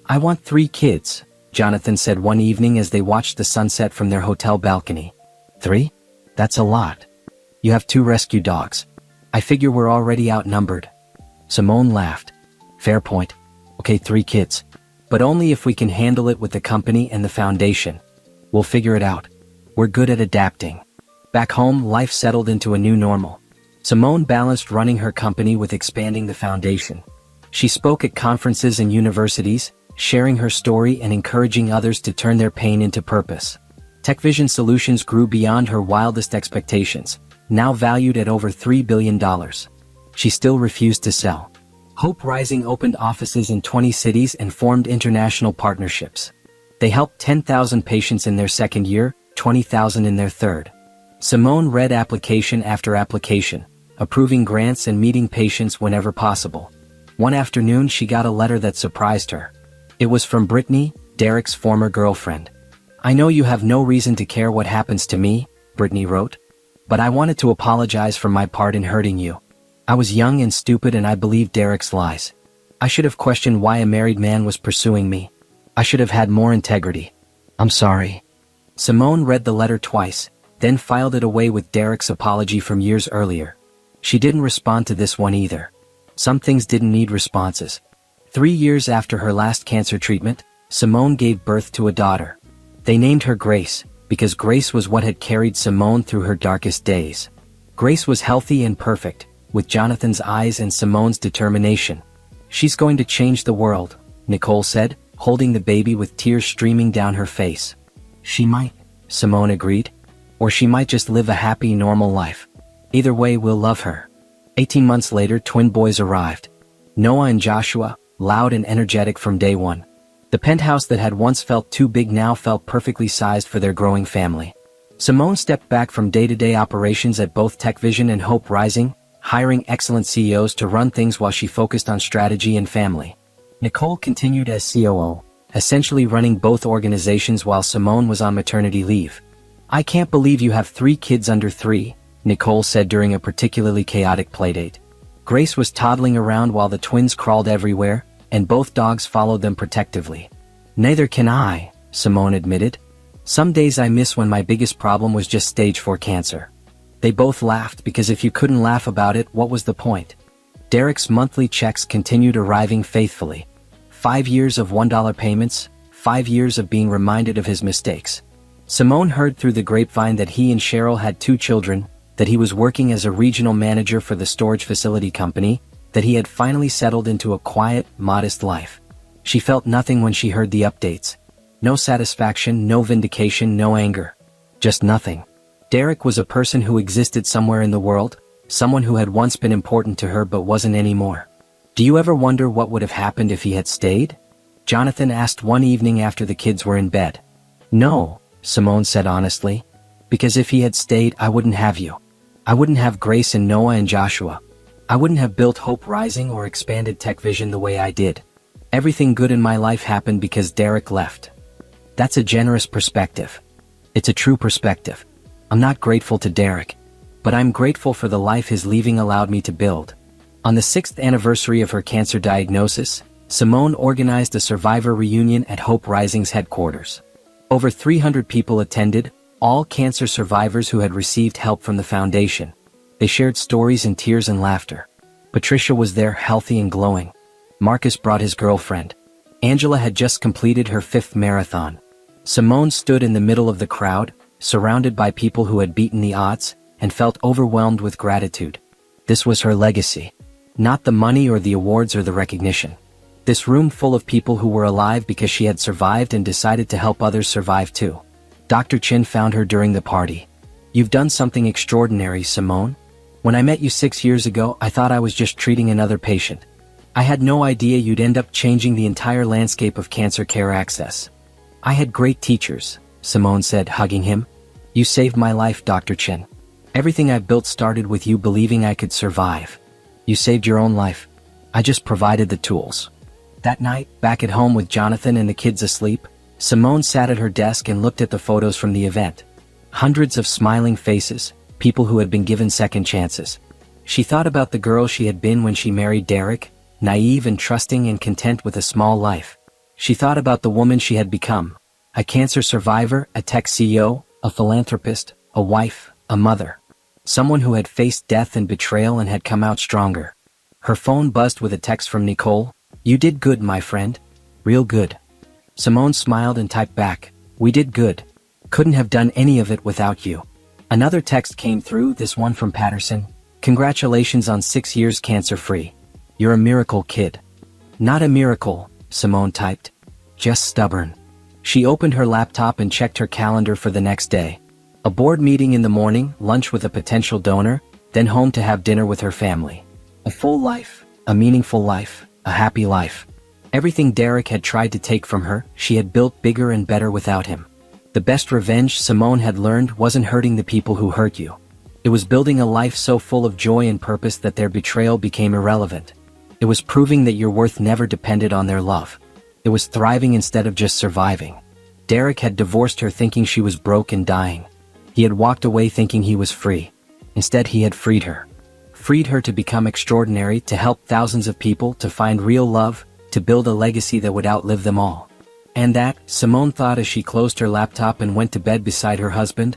"I want 3 kids, Jonathan said one evening as they watched the sunset from their hotel balcony. 3? That's a lot. You have 2 rescue dogs. I figure we're already outnumbered." Simone laughed. "Fair point. Okay, 3 kids. But only if we can handle it with the company and the foundation. We'll figure it out. We're good at adapting." Back home, life settled into a new normal. Simone balanced running her company with expanding the foundation. She spoke at conferences and universities, sharing her story and encouraging others to turn their pain into purpose. TechVision Solutions grew beyond her wildest expectations, now valued at over $3 billion. She still refused to sell. Hope Rising opened offices in 20 cities and formed international partnerships. They helped 10,000 patients in their second year, 20,000 in their third. Simone read application after application, approving grants and meeting patients whenever possible. One afternoon she got a letter that surprised her. It was from Brittany, Derek's former girlfriend. "I know you have no reason to care what happens to me," Brittany wrote. "But I wanted to apologize for my part in hurting you. I was young and stupid and I believed Derek's lies. I should have questioned why a married man was pursuing me. I should have had more integrity. I'm sorry." Simone read the letter twice, then filed it away with Derek's apology from years earlier. She didn't respond to this one either. Some things didn't need responses. 3 years after her last cancer treatment, Simone gave birth to a daughter. They named her Grace, because Grace was what had carried Simone through her darkest days. Grace was healthy and perfect, with Jonathan's eyes and Simone's determination. "She's going to change the world," Nicole said, holding the baby with tears streaming down her face. "She might," Simone agreed. "Or she might just live a happy, normal life. Either way, we'll love her." 18 months later, twin boys arrived. Noah and Joshua, loud and energetic from day one. The penthouse that had once felt too big now felt perfectly sized for their growing family. Simone stepped back from day-to-day operations at both TechVision and Hope Rising, hiring excellent CEOs to run things while she focused on strategy and family. Nicole continued as COO, essentially running both organizations while Simone was on maternity leave. "I can't believe you have 3 kids under 3, Nicole said during a particularly chaotic playdate. Grace was toddling around while the twins crawled everywhere, and both dogs followed them protectively. "Neither can I," Simone admitted. "Some days I miss when my biggest problem was just stage 4 cancer." They both laughed because if you couldn't laugh about it, what was the point? Derek's monthly checks continued arriving faithfully. 5 years of $1 payments, 5 years of being reminded of his mistakes. Simone heard through the grapevine that he and Cheryl had 2 children, that he was working as a regional manager for the storage facility company, that he had finally settled into a quiet, modest life. She felt nothing when she heard the updates. No satisfaction, no vindication, no anger. Just nothing. Derek was a person who existed somewhere in the world, someone who had once been important to her but wasn't anymore. "Do you ever wonder what would have happened if he had stayed?" Jonathan asked one evening after the kids were in bed. "No," Simone said honestly. "Because if he had stayed, I wouldn't have you. I wouldn't have Grace and Noah and Joshua. I wouldn't have built Hope Rising or expanded TechVision the way I did. Everything good in my life happened because Derek left." That's a generous perspective. It's a true perspective. I'm not grateful to Derek, but I'm grateful for the life his leaving allowed me to build. On the 6th anniversary of her cancer diagnosis, Simone organized a survivor reunion at Hope Rising's headquarters. Over 300 people attended, all cancer survivors who had received help from the foundation. They shared stories in tears and laughter. Patricia was there, healthy and glowing. Marcus brought his girlfriend. Angela had just completed her 5th marathon. Simone stood in the middle of the crowd, surrounded by people who had beaten the odds, and felt overwhelmed with gratitude. This was her legacy. Not the money or the awards or the recognition. This room full of people who were alive because she had survived and decided to help others survive too. Dr. Chin found her during the party. "You've done something extraordinary, Simone. When I met you 6 years ago, I thought I was just treating another patient. I had no idea you'd end up changing the entire landscape of cancer care access." "I had great teachers," Simone said, hugging him. "You saved my life, Dr. Chin. Everything I've built started with you believing I could survive. You saved your own life. I just provided the tools." That night, back at home with Jonathan and the kids asleep, Simone sat at her desk and looked at the photos from the event. Hundreds of smiling faces, people who had been given second chances. She thought about the girl she had been when she married Derek, naive and trusting and content with a small life. She thought about the woman she had become, a cancer survivor, a tech CEO, a philanthropist, a wife, a mother. Someone who had faced death and betrayal and had come out stronger. Her phone buzzed with a text from Nicole. "You did good, my friend. Real good." Simone smiled and typed back, "We did good. Couldn't have done any of it without you." Another text came through, this one from Patterson. "Congratulations on 6 years cancer-free. You're a miracle, kid." "Not a miracle," Simone typed. "Just stubborn." She opened her laptop and checked her calendar for the next day. A board meeting in the morning, lunch with a potential donor, then home to have dinner with her family. A full life, a meaningful life, a happy life. Everything Derek had tried to take from her, she had built bigger and better without him. The best revenge, Simone had learned, wasn't hurting the people who hurt you. It was building a life so full of joy and purpose that their betrayal became irrelevant. It was proving that your worth never depended on their love. It was thriving instead of just surviving. Derek had divorced her thinking she was broke and dying. He had walked away thinking he was free. Instead, he had freed her. Freed her to become extraordinary, to help thousands of people, to find real love, to build a legacy that would outlive them all. And that, Simone thought as she closed her laptop and went to bed beside her husband,